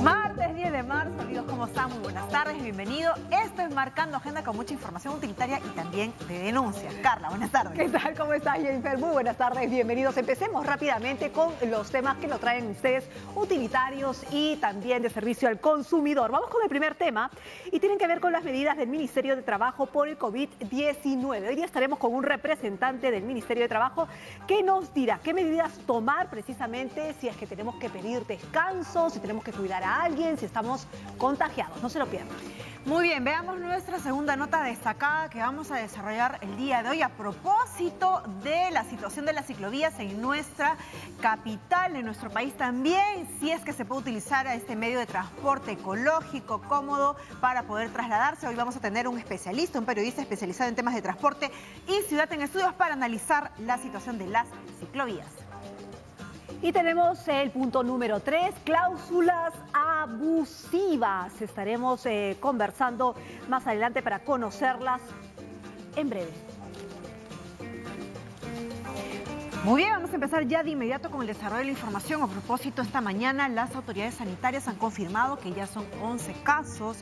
Martes 10 de marzo, amigos, ¿cómo están? Muy buenas tardes, bienvenido. Esto es Marcando Agenda con mucha información utilitaria y también de denuncias. Carla, buenas tardes. ¿Qué tal? ¿Cómo estás, Jennifer? Muy buenas tardes, bienvenidos. Empecemos rápidamente con los temas que nos traen ustedes, utilitarios y también de servicio al consumidor. Vamos con el primer tema y tienen que ver con las medidas del Ministerio de Trabajo por el COVID-19. Hoy día estaremos con un representante del Ministerio de Trabajo que nos dirá qué medidas tomar precisamente si es que tenemos que pedir descanso, si tenemos que cuidar a alguien, si estamos contagiados. No se lo pierdan. Muy bien, veamos nuestra segunda nota destacada que vamos a desarrollar el día de hoy a propósito de la situación de las ciclovías en nuestra capital, en nuestro país también, si es que se puede utilizar a este medio de transporte ecológico, cómodo, para poder trasladarse. Hoy vamos a tener un especialista, un periodista especializado en temas de transporte y ciudad en estudios para analizar la situación de las ciclovías. Y tenemos el punto número 3, cláusulas abusivas. Estaremos conversando más adelante para conocerlas en breve. Muy bien, vamos a empezar ya de inmediato con el desarrollo de la información. A propósito, esta mañana las autoridades sanitarias han confirmado que ya son 11 casos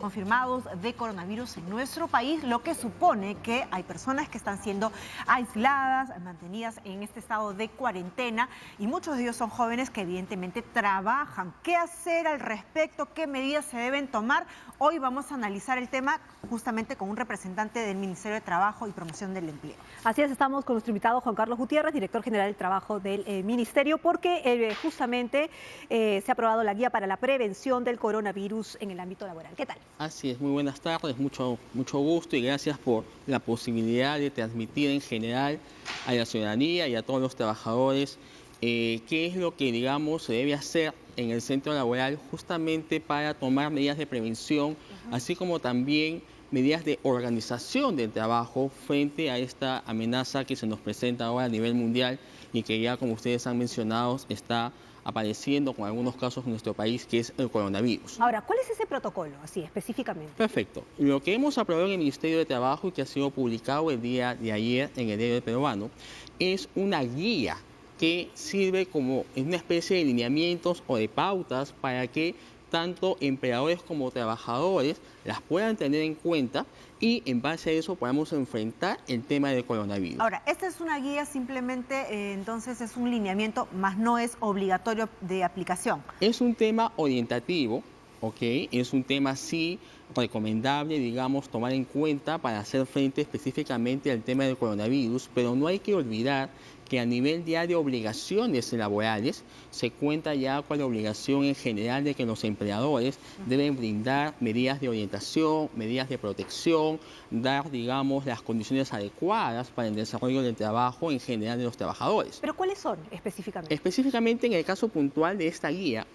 confirmados de coronavirus en nuestro país, lo que supone que hay personas que están siendo aisladas, mantenidas en este estado de cuarentena, y muchos de ellos son jóvenes que evidentemente trabajan. ¿Qué hacer al respecto? ¿Qué medidas se deben tomar? Hoy vamos a analizar el tema justamente con un representante del Ministerio de Trabajo y Promoción del Empleo. Así es, estamos con nuestro invitado Juan Carlos Gutiérrez, director general del Trabajo del Ministerio, porque justamente se ha aprobado la guía para la prevención del coronavirus en el ámbito laboral. ¿Qué tal? Así es, muy buenas tardes, mucho gusto y gracias por la posibilidad de transmitir en general a la ciudadanía y a todos los trabajadores qué es lo que, digamos, se debe hacer en el centro laboral justamente para tomar medidas de prevención, así como también medidas de organización del trabajo frente a esta amenaza que se nos presenta ahora a nivel mundial y que ya, como ustedes han mencionado, está apareciendo con algunos casos en nuestro país, que es el coronavirus. Ahora, ¿cuál es ese protocolo, así específicamente? Perfecto. Lo que hemos aprobado en el Ministerio de Trabajo y que ha sido publicado el día de ayer en el Diario Peruano es una guía que sirve como una especie de lineamientos o de pautas para que tanto empleadores como trabajadores las puedan tener en cuenta y en base a eso podamos enfrentar el tema del coronavirus. Ahora, esta es una guía simplemente, entonces es un lineamiento, más no es obligatorio de aplicación. Es un tema orientativo, ¿ok? Es un tema sí recomendable, digamos, tomar en cuenta para hacer frente específicamente al tema del coronavirus, pero no hay que olvidar que a nivel ya de obligaciones laborales se cuenta ya con la obligación en general de que los empleadores deben brindar medidas de orientación, medidas de protección, dar, digamos, las condiciones adecuadas para el desarrollo del trabajo en general de los trabajadores. ¿Pero cuáles son específicamente? Específicamente en el caso puntual de esta guía,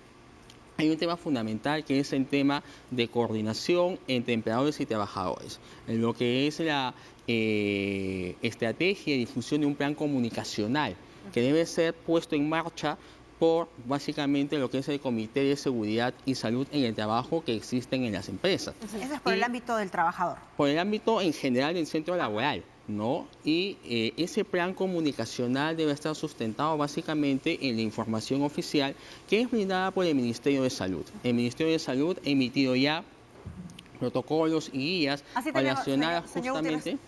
hay un tema fundamental que es el tema de coordinación entre empleadores y trabajadores. En lo que es la estrategia y difusión de un plan comunicacional que debe ser puesto en marcha por básicamente lo que es el Comité de Seguridad y Salud en el Trabajo que existen en las empresas. Eso es por el ámbito del trabajador. Por el ámbito en general del centro laboral, ¿no? Y ese plan comunicacional debe estar sustentado básicamente en la información oficial que es brindada por el Ministerio de Salud. El Ministerio de Salud ha emitido ya protocolos y guías relacionadas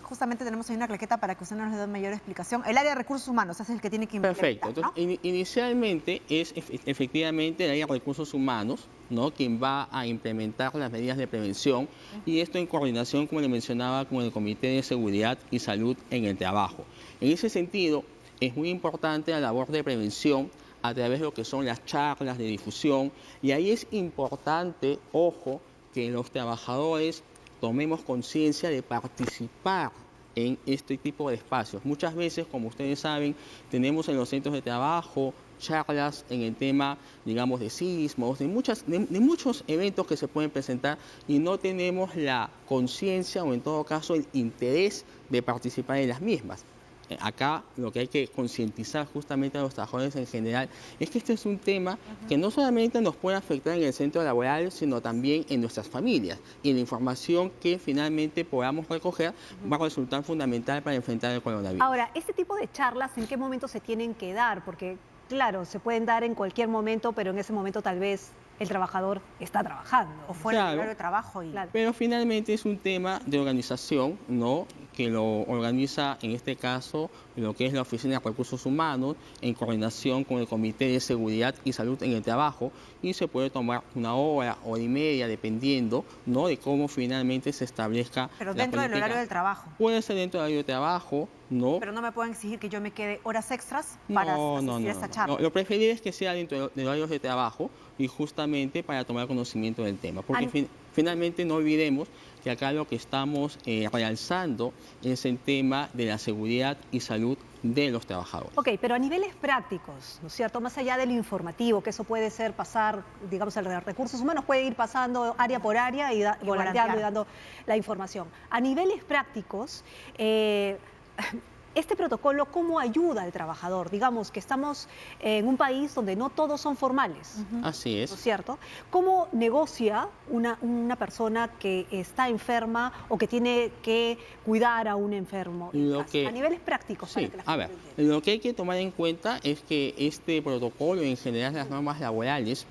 justamente tenemos ahí una claqueta para que usted nos dé mayor explicación. El área de recursos humanos es el que tiene que implementar. Perfecto. ¿No? Entonces, inicialmente es efectivamente el área de recursos humanos, ¿no?, quien va a implementar las medidas de prevención y esto en coordinación, como le mencionaba, con el Comité de Seguridad y Salud en el Trabajo. En ese sentido, es muy importante la labor de prevención a través de lo que son las charlas de difusión y ahí es importante, ojo, que los trabajadores tomemos conciencia de participar en este tipo de espacios. Muchas veces, como ustedes saben, tenemos en los centros de trabajo charlas en el tema, digamos, de sismos, de muchos eventos que se pueden presentar y no tenemos la conciencia o en todo caso el interés de participar en las mismas. acá lo que hay que concientizar justamente a los trabajadores en general es que este es un tema que no solamente nos puede afectar en el centro laboral, sino también en nuestras familias. Y la información que finalmente podamos recoger va a resultar fundamental para enfrentar el coronavirus. Ahora, este tipo de charlas, ¿en qué momento se tienen que dar? Porque, claro, se pueden dar en cualquier momento, pero en ese momento tal vez el trabajador está trabajando. O fuera del Claro. horario de trabajo. Y... Claro. Pero finalmente es un tema de organización, ¿no? Que lo organiza, en este caso, lo que es la Oficina de Recursos Humanos, en coordinación con el Comité de Seguridad y Salud en el Trabajo, y se puede tomar una hora y media, dependiendo, ¿no? De cómo finalmente se establezca Pero la dentro del política. horario del trabajo. Puede ser dentro del horario de trabajo, ¿no? Pero no me pueden exigir que yo me quede horas extras para asistir a esta charla. No. Lo preferible es que sea dentro de horarios de trabajo y justamente para tomar conocimiento del tema. Porque finalmente no olvidemos que acá lo que estamos realzando es el tema de la seguridad y salud de los trabajadores. Ok, pero a niveles prácticos, ¿no es cierto? Más allá del informativo, que eso puede ser pasar, digamos, el de recursos humanos puede ir pasando área por área y volanteando y dando la información. A niveles prácticos, este protocolo, ¿cómo ayuda al trabajador? Digamos que estamos en un país donde no todos son formales. Así es. ¿No es cierto? ¿Cómo negocia una persona que está enferma o que tiene que cuidar a un enfermo? A niveles prácticos. Sí, a ver, lo que hay que tomar en cuenta es que este protocolo, en general las normas laborales,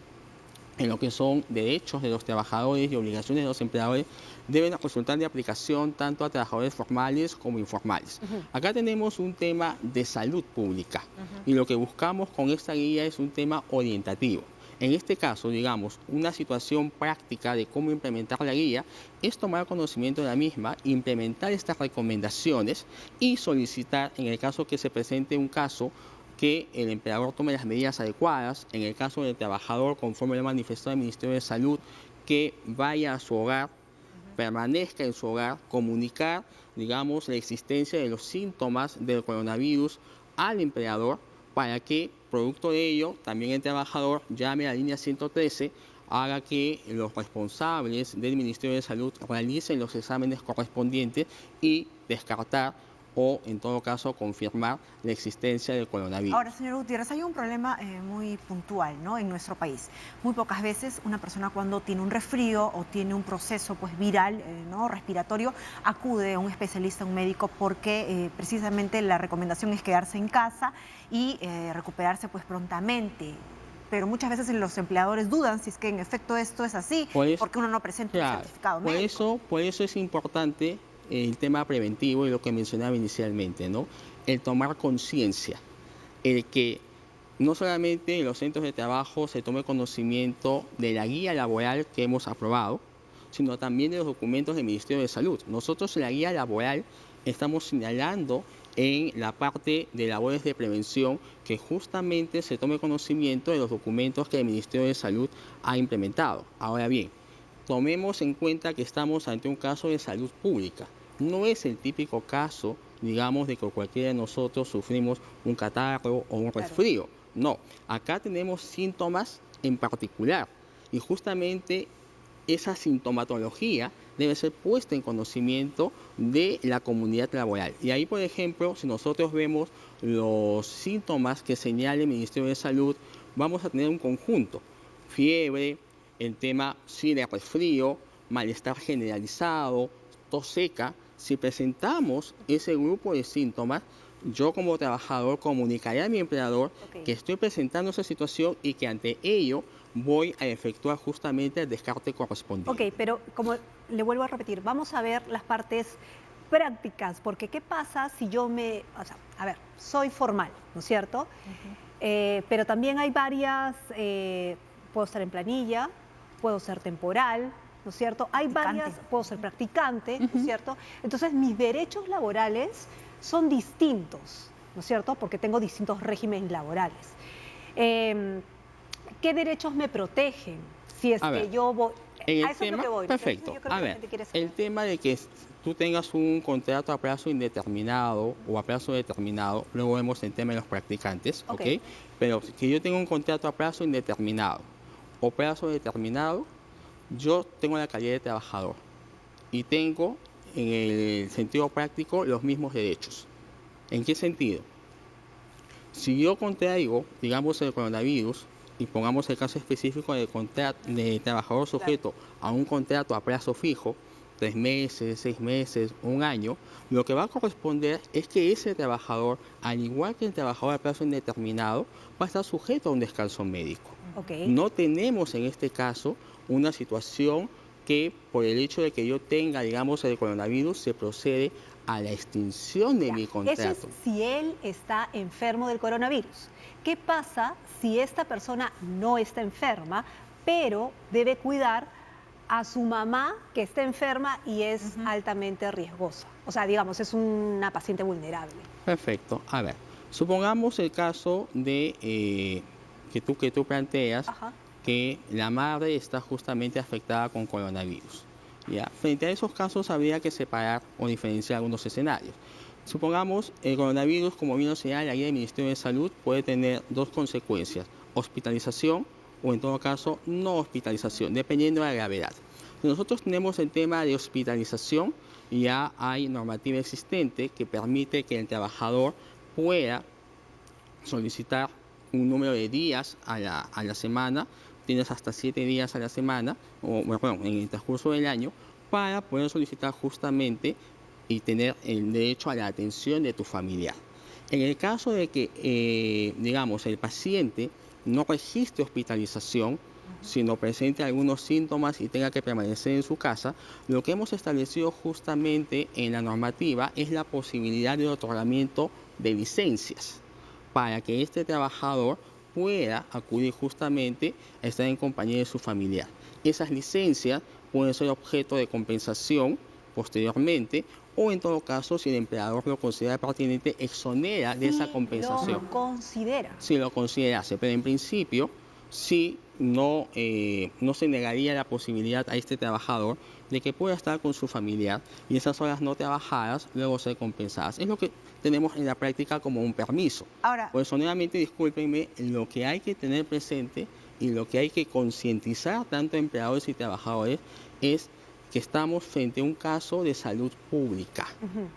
en lo que son derechos de los trabajadores y obligaciones de los empleadores, deben resultar de aplicación tanto a trabajadores formales como informales. Acá tenemos un tema de salud pública y lo que buscamos con esta guía es un tema orientativo. En este caso, digamos, una situación práctica de cómo implementar la guía es tomar conocimiento de la misma, implementar estas recomendaciones y solicitar, en el caso que se presente un caso, que el empleador tome las medidas adecuadas, en el caso del trabajador, conforme lo manifestó el Ministerio de Salud, que vaya a su hogar, permanezca en su hogar, comunicar, digamos, la existencia de los síntomas del coronavirus al empleador para que, producto de ello, también el trabajador llame a la línea 113, haga que los responsables del Ministerio de Salud realicen los exámenes correspondientes y descartar o, en todo caso, confirmar la existencia del coronavirus. Ahora, señor Gutiérrez, hay un problema muy puntual, ¿no?, en nuestro país. Muy pocas veces una persona cuando tiene un resfrío o tiene un proceso pues, viral, ¿no?, respiratorio, acude a un especialista, un médico, porque precisamente la recomendación es quedarse en casa y recuperarse pues, prontamente. Pero muchas veces los empleadores dudan si es que en efecto esto es así, porque uno no presenta un certificado médico. Por eso es importante el tema preventivo y lo que mencionaba inicialmente, ¿no? El tomar conciencia, el que no solamente en los centros de trabajo se tome conocimiento de la guía laboral que hemos aprobado, sino también de los documentos del Ministerio de Salud. Nosotros en la guía laboral estamos señalando en la parte de labores de prevención que justamente se tome conocimiento de los documentos que el Ministerio de Salud ha implementado. Ahora bien, tomemos en cuenta que estamos ante un caso de salud pública. No es el típico caso, digamos, de que cualquiera de nosotros sufrimos un catarro o un resfrío. No, acá tenemos síntomas en particular y justamente esa sintomatología debe ser puesta en conocimiento de la comunidad laboral. Y ahí, por ejemplo, si nosotros vemos los síntomas que señala el Ministerio de Salud, vamos a tener un conjunto: fiebre, el tema sí de resfrío, malestar generalizado, tos seca. Si presentamos ese grupo de síntomas, yo como trabajador comunicaré a mi empleador que estoy presentando esa situación y que ante ello voy a efectuar justamente el descarte correspondiente. Ok, pero como le vuelvo a repetir, vamos a ver las partes prácticas, porque ¿qué pasa si yo a ver, soy formal, ¿no es cierto? Pero también hay varias, puedo estar en planilla, puedo ser temporal, ¿no es cierto? Hay varias, puedo ser practicante, ¿no es cierto? Entonces mis derechos laborales son distintos, ¿no es cierto? Porque tengo distintos regímenes laborales. ¿Qué derechos me protegen si es que yo voy? En el tema, perfecto. A ver, el tema de que tú tengas un contrato a plazo indeterminado o a plazo determinado, luego vemos el tema de los practicantes, ¿ok? Pero que yo tenga un contrato a plazo indeterminado o plazo determinado, yo tengo la calidad de trabajador y tengo, en el sentido práctico, los mismos derechos. ¿En qué sentido? Si yo contraigo, digamos, el coronavirus, y pongamos el caso específico de trabajador sujeto a un contrato a plazo fijo, 3 meses, 6 meses, 1 año, lo que va a corresponder es que ese trabajador, al igual que el trabajador a plazo indeterminado, va a estar sujeto a un descanso médico. Okay. No tenemos en este caso una situación que por el hecho de que yo tenga, digamos, el coronavirus, se procede a la extinción de mi contrato. Eso es si él está enfermo del coronavirus. ¿Qué pasa si esta persona no está enferma, pero debe cuidar a su mamá que está enferma y es altamente riesgosa? O sea, digamos, es una paciente vulnerable. Perfecto. A ver, supongamos el caso de que tú planteas, que la madre está justamente afectada con coronavirus. ¿Ya? Frente a esos casos habría que separar o diferenciar algunos escenarios. Supongamos el coronavirus, como bien lo señala la guía del Ministerio de Salud, puede tener 2 consecuencias: hospitalización o, en todo caso, no hospitalización, dependiendo de la gravedad. Si nosotros tenemos el tema de hospitalización, ya hay normativa existente que permite que el trabajador pueda solicitar un número de días a la semana. Tienes hasta 7 días a la semana, o bueno, en el transcurso del año, para poder solicitar justamente y tener el derecho a la atención de tu familiar. En el caso de que, digamos, el paciente no registre hospitalización, sino presente algunos síntomas y tenga que permanecer en su casa, lo que hemos establecido justamente en la normativa es la posibilidad de otorgamiento de licencias para que este trabajador pueda acudir justamente a estar en compañía de su familiar. Esas licencias pueden ser objeto de compensación posteriormente, o en todo caso, si el empleador lo considera pertinente, exonera de esa compensación. Lo considera. Si lo considerase, pero en principio sí no se negaría la posibilidad a este trabajador de que pueda estar con su familiar y esas horas no trabajadas luego ser compensadas. Es lo que tenemos en la práctica como un permiso. Ahora, por eso, nuevamente, discúlpenme, lo que hay que tener presente y lo que hay que concientizar tanto empleadores y trabajadores es que estamos frente a un caso de salud pública,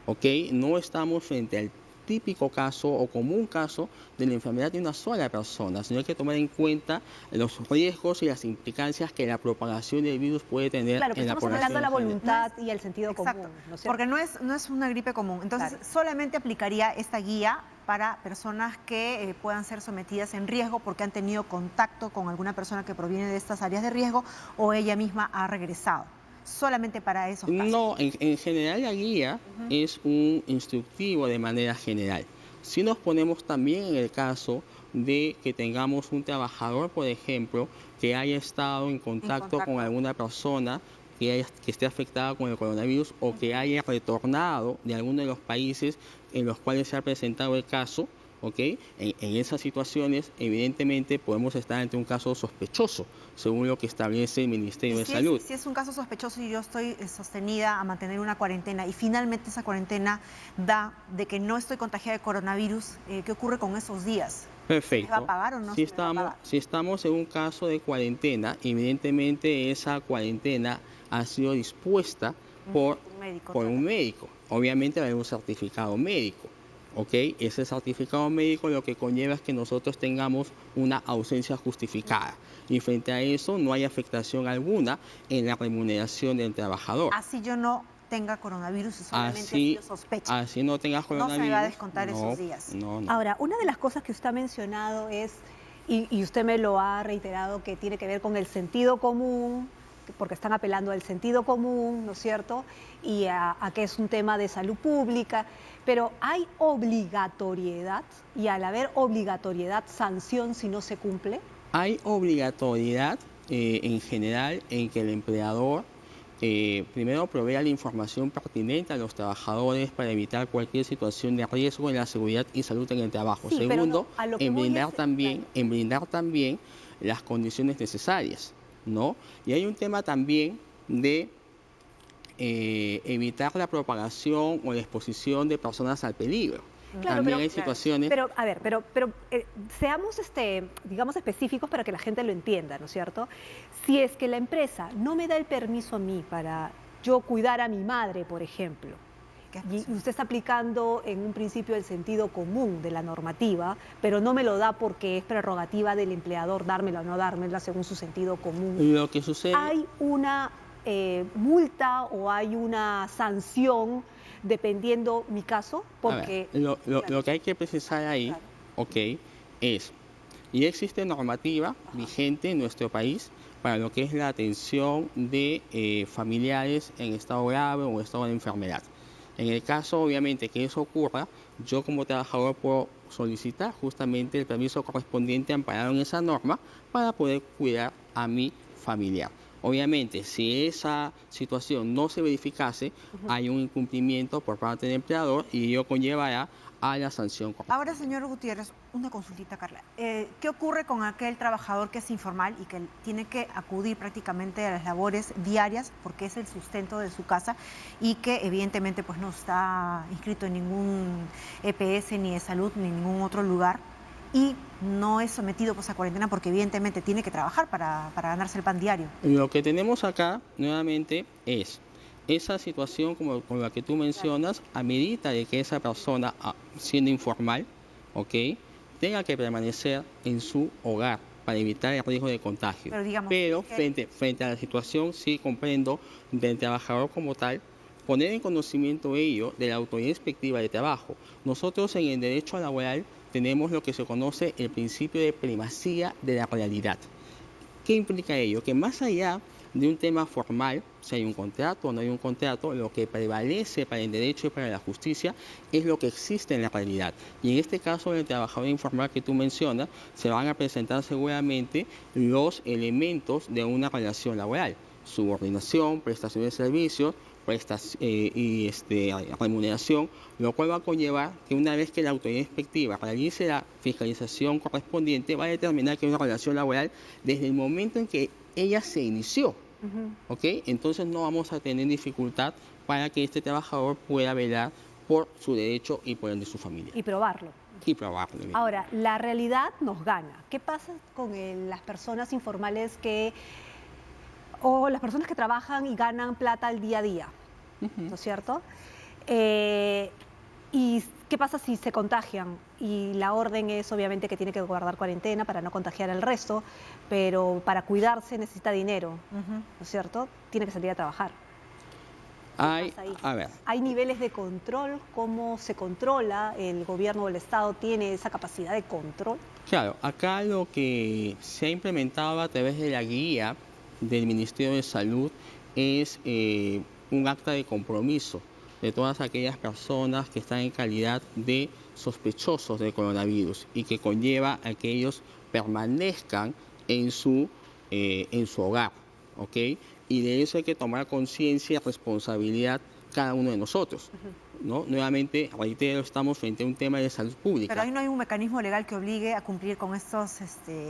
¿ok? No estamos frente al típico caso o común caso de la enfermedad de una sola persona, sino hay que tomar en cuenta los riesgos y las implicancias que la propagación del virus puede tener Claro, pero en la estamos población. hablando de la voluntad y el sentido exacto, común, ¿no es cierto? porque no es una gripe común. Entonces, solamente aplicaría esta guía para personas que puedan ser sometidas en riesgo porque han tenido contacto con alguna persona que proviene de estas áreas de riesgo o ella misma ha regresado. Solamente para esos casos. No, en general la guía es un instructivo de manera general. Si nos ponemos también en el caso de que tengamos un trabajador, por ejemplo, que haya estado en contacto con alguna persona que esté afectada con el coronavirus o que haya retornado de alguno de los países en los cuales se ha presentado el caso, ¿ok? En esas situaciones, evidentemente, podemos estar ante un caso sospechoso, según lo que establece el Ministerio de Salud. Si es un caso sospechoso y yo estoy sostenida a mantener una cuarentena y finalmente esa cuarentena da de que no estoy contagiada de coronavirus, ¿qué ocurre con esos días? Perfecto. ¿Se va a pagar o no? Si estamos en un caso de cuarentena, evidentemente esa cuarentena ha sido dispuesta por un médico. Obviamente va a haber un certificado médico. ¿Ok? Ese certificado médico lo que conlleva es que nosotros tengamos una ausencia justificada y frente a eso no hay afectación alguna en la remuneración del trabajador. Así yo no tenga coronavirus y solamente sospecho. Así no tengas coronavirus. No se va a descontar esos días. No. Ahora, una de las cosas que usted ha mencionado es, y usted me lo ha reiterado, que tiene que ver con el sentido común, porque están apelando al sentido común, ¿no es cierto? Y a que es un tema de salud pública, pero hay obligatoriedad y al haber obligatoriedad, sanción si no se cumple. Hay obligatoriedad en general en que el empleador primero provea la información pertinente a los trabajadores para evitar cualquier situación de riesgo en la seguridad y salud en el trabajo. Sí, segundo, no, en brindar también las condiciones necesarias, ¿no? Y hay un tema también de evitar la propagación o la exposición de personas al peligro. Claro, también hay situaciones... Pero, a ver, seamos, digamos, específicos para que la gente lo entienda, ¿no es cierto? Si es que la empresa no me da el permiso a mí para yo cuidar a mi madre, por ejemplo, ¿Qué es Y posible? usted está aplicando en un principio el sentido común de la normativa, pero no me lo da porque es prerrogativa del empleador dármela o no dármela según su sentido común. Lo que sucede... ¿Hay una multa o hay una sanción dependiendo mi caso? A ver, lo que hay que precisar ahí, Claro. ok, es, y existe normativa vigente en nuestro país para lo que es la atención de familiares en estado grave o en estado de enfermedad. En el caso, obviamente, que eso ocurra, yo como trabajador puedo solicitar justamente el permiso correspondiente amparado en esa norma para poder cuidar a mi familiar. Obviamente, si esa situación no se verificase, hay un incumplimiento por parte del empleador y ello conllevará a la sanción correspondiente. Ahora, señor Gutiérrez, una consultita, Carla. ¿Qué ocurre con aquel trabajador que es informal y que tiene que acudir prácticamente a las labores diarias porque es el sustento de su casa y que evidentemente pues no está inscrito en ningún EPS ni de salud ni en ningún otro lugar y no es sometido pues a cuarentena porque evidentemente tiene que trabajar para ganarse el pan diario? Lo que tenemos acá nuevamente es esa situación como con la que tú mencionas, amerita de que esa persona, siendo informal, ¿ok?, tenga que permanecer en su hogar para evitar el riesgo de contagio. Pero digamos Pero que- frente a la situación, sí comprendo del trabajador como tal, poner en conocimiento ello de la autoridad inspectiva de trabajo. Nosotros en el derecho laboral tenemos lo que se conoce el principio de primacía de la realidad. ¿Qué implica ello? Que más allá de un tema formal, si hay un contrato o no hay un contrato, lo que prevalece para el derecho y para la justicia es lo que existe en la realidad. Y en este caso del trabajador informal que tú mencionas, se van a presentar seguramente los elementos de una relación laboral: subordinación, prestación de servicios, remuneración, lo cual va a conllevar que una vez que la autoridad inspectiva realice la fiscalización correspondiente, va a determinar que hay una relación laboral desde el momento en que ella se inició. ¿Ok? Entonces no vamos a tener dificultad para que este trabajador pueda velar por su derecho y por el de su familia. Y probarlo. Y probarlo. Ahora, la realidad nos gana. ¿Qué pasa con las personas informales o las personas que trabajan y ganan plata al día a día? ¿No es cierto? ¿Y qué pasa si se contagian? Y la orden es obviamente que tiene que guardar cuarentena para no contagiar al resto, pero para cuidarse necesita dinero, ¿no es cierto? Tiene que salir a trabajar. A ver, ¿Hay niveles de control? ¿Cómo se controla? ¿El gobierno o el Estado tiene esa capacidad de control? claro, acá lo que se ha implementado a través de la guía del Ministerio de Salud es un acta de compromiso de todas aquellas personas que están en calidad de sospechosos de coronavirus y que conlleva a que ellos permanezcan en su hogar, ¿ok? Y de eso hay que tomar conciencia y responsabilidad cada uno de nosotros, ¿no? Nuevamente, reitero, estamos frente a un tema de salud pública. Pero ahí no hay un mecanismo legal que obligue a cumplir con estas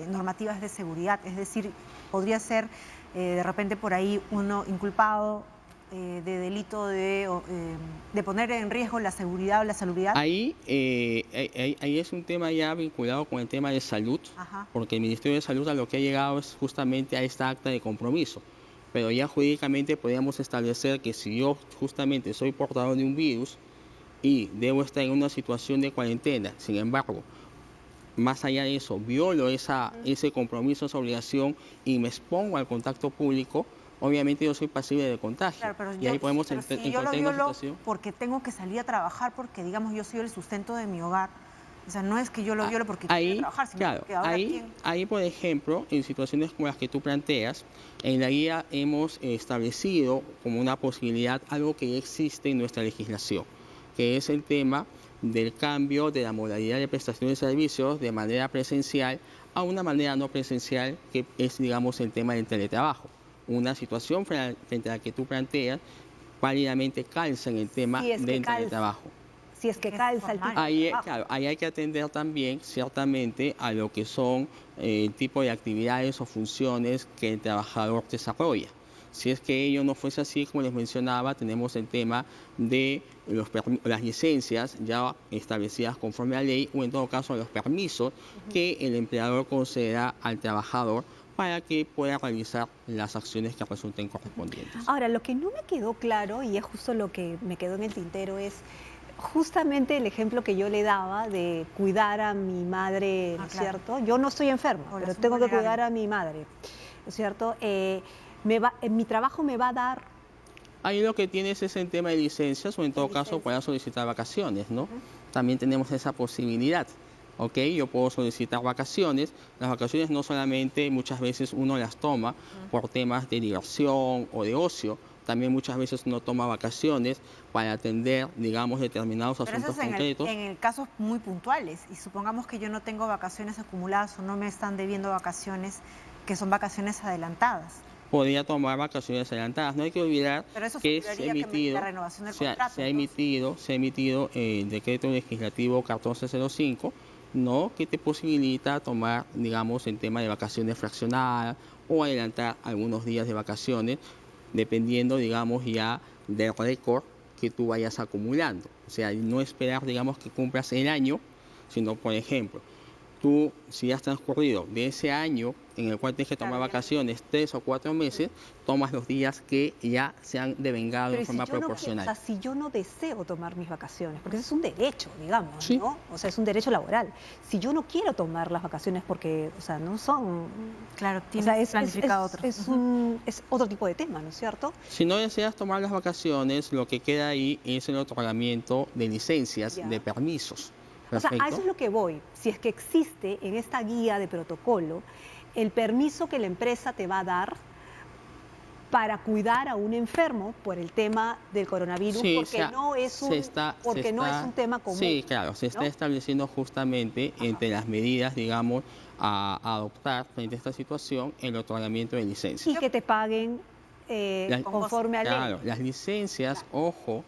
normativas de seguridad. Es decir, podría ser de repente por ahí uno inculpado de delito de poner en riesgo la seguridad o la salubridad. Ahí es un tema ya vinculado con el tema de salud, Ajá. porque el Ministerio de Salud a lo que ha llegado es justamente a esta acta de compromiso. Pero ya jurídicamente podríamos establecer que si yo justamente soy portador de un virus y debo estar en una situación de cuarentena, sin embargo, más allá de eso, violo ese compromiso, esa obligación y me expongo al contacto público, obviamente yo soy pasible de contagio. Claro, pero Y ahí podemos si yo encontrar lo una violo situación. porque tengo que salir a trabajar, porque digamos yo soy el sustento de mi hogar. O sea, no es que yo lo violo porque quiero trabajar, sino Claro, que ahora ahí, por ejemplo, en situaciones como las que tú planteas, en la guía hemos establecido como una posibilidad algo que ya existe en nuestra legislación, que es el tema del cambio de la modalidad de prestación de servicios de manera presencial a una manera no presencial, que es, digamos, el tema del teletrabajo. Una situación frente a la que tú planteas válidamente calza en el tema del teletrabajo. Si es que calza el tipo de trabajo. Claro, ahí hay que atender también ciertamente a lo que son el tipo de actividades o funciones que el trabajador desarrolla. Si es que ello no fuese así, como les mencionaba, tenemos el tema de las licencias ya establecidas conforme a ley o en todo caso los permisos que el empleador conceda al trabajador para que pueda realizar las acciones que resulten correspondientes. Ahora, lo que no me quedó claro, y es justo lo que me quedó en el tintero, es justamente el ejemplo que yo le daba de cuidar a mi madre, ¿no es claro. cierto? Yo no estoy enferma, Ahora, pero es tengo que vulnerable. cuidar a mi madre, ¿no es cierto? Mi trabajo me va a dar... Ahí lo que tienes es el tema de licencias o en todo caso puedas solicitar vacaciones, ¿no? También tenemos esa posibilidad, ¿ok? Yo puedo solicitar vacaciones. Las vacaciones no solamente muchas veces uno las toma por temas de diversión o de ocio, también muchas veces uno toma vacaciones para atender, digamos, determinados Pero eso asuntos es concretos. en el casos muy puntuales. Y supongamos que yo no tengo vacaciones acumuladas o no me están debiendo vacaciones, que son vacaciones adelantadas. Podría tomar vacaciones adelantadas. No hay que olvidar Pero eso que se ha figuraría que emitido, la renovación del se ha, contrato. se ha emitido el decreto legislativo 1405, ¿no? Que te posibilita tomar, digamos, el tema de vacaciones fraccionadas o adelantar algunos días de vacaciones, dependiendo, digamos, ya del récord que tú vayas acumulando. O sea, no esperar, digamos, que cumplas el año, sino, por ejemplo, tú, si has transcurrido de ese año en el cual tienes que tomar vacaciones 3 o 4 meses, tomas los días que ya se han devengado Pero en ¿y si forma yo no, proporcional. o sea, si yo no deseo tomar mis vacaciones, porque eso es un derecho, digamos, Sí. ¿no? O sea, es un derecho laboral. Si yo no quiero tomar las vacaciones porque, o sea, no son... Claro, O tienes sea, planificado otro. es otro tipo de tema, ¿no es cierto? Si no deseas tomar las vacaciones, lo que queda ahí es el otorgamiento de licencias, Ya. de permisos. O sea, a ¿Perfecto? eso es lo que voy. Si es que existe en esta guía de protocolo el permiso que la empresa te va a dar para cuidar a un enfermo por el tema del coronavirus, Sí, porque no es un tema común. Sí, claro, se está ¿no? estableciendo justamente entre las medidas, digamos, a adoptar frente a esta situación el otorgamiento de licencias. Y que te paguen conforme a ley. Claro, las licencias, ojo,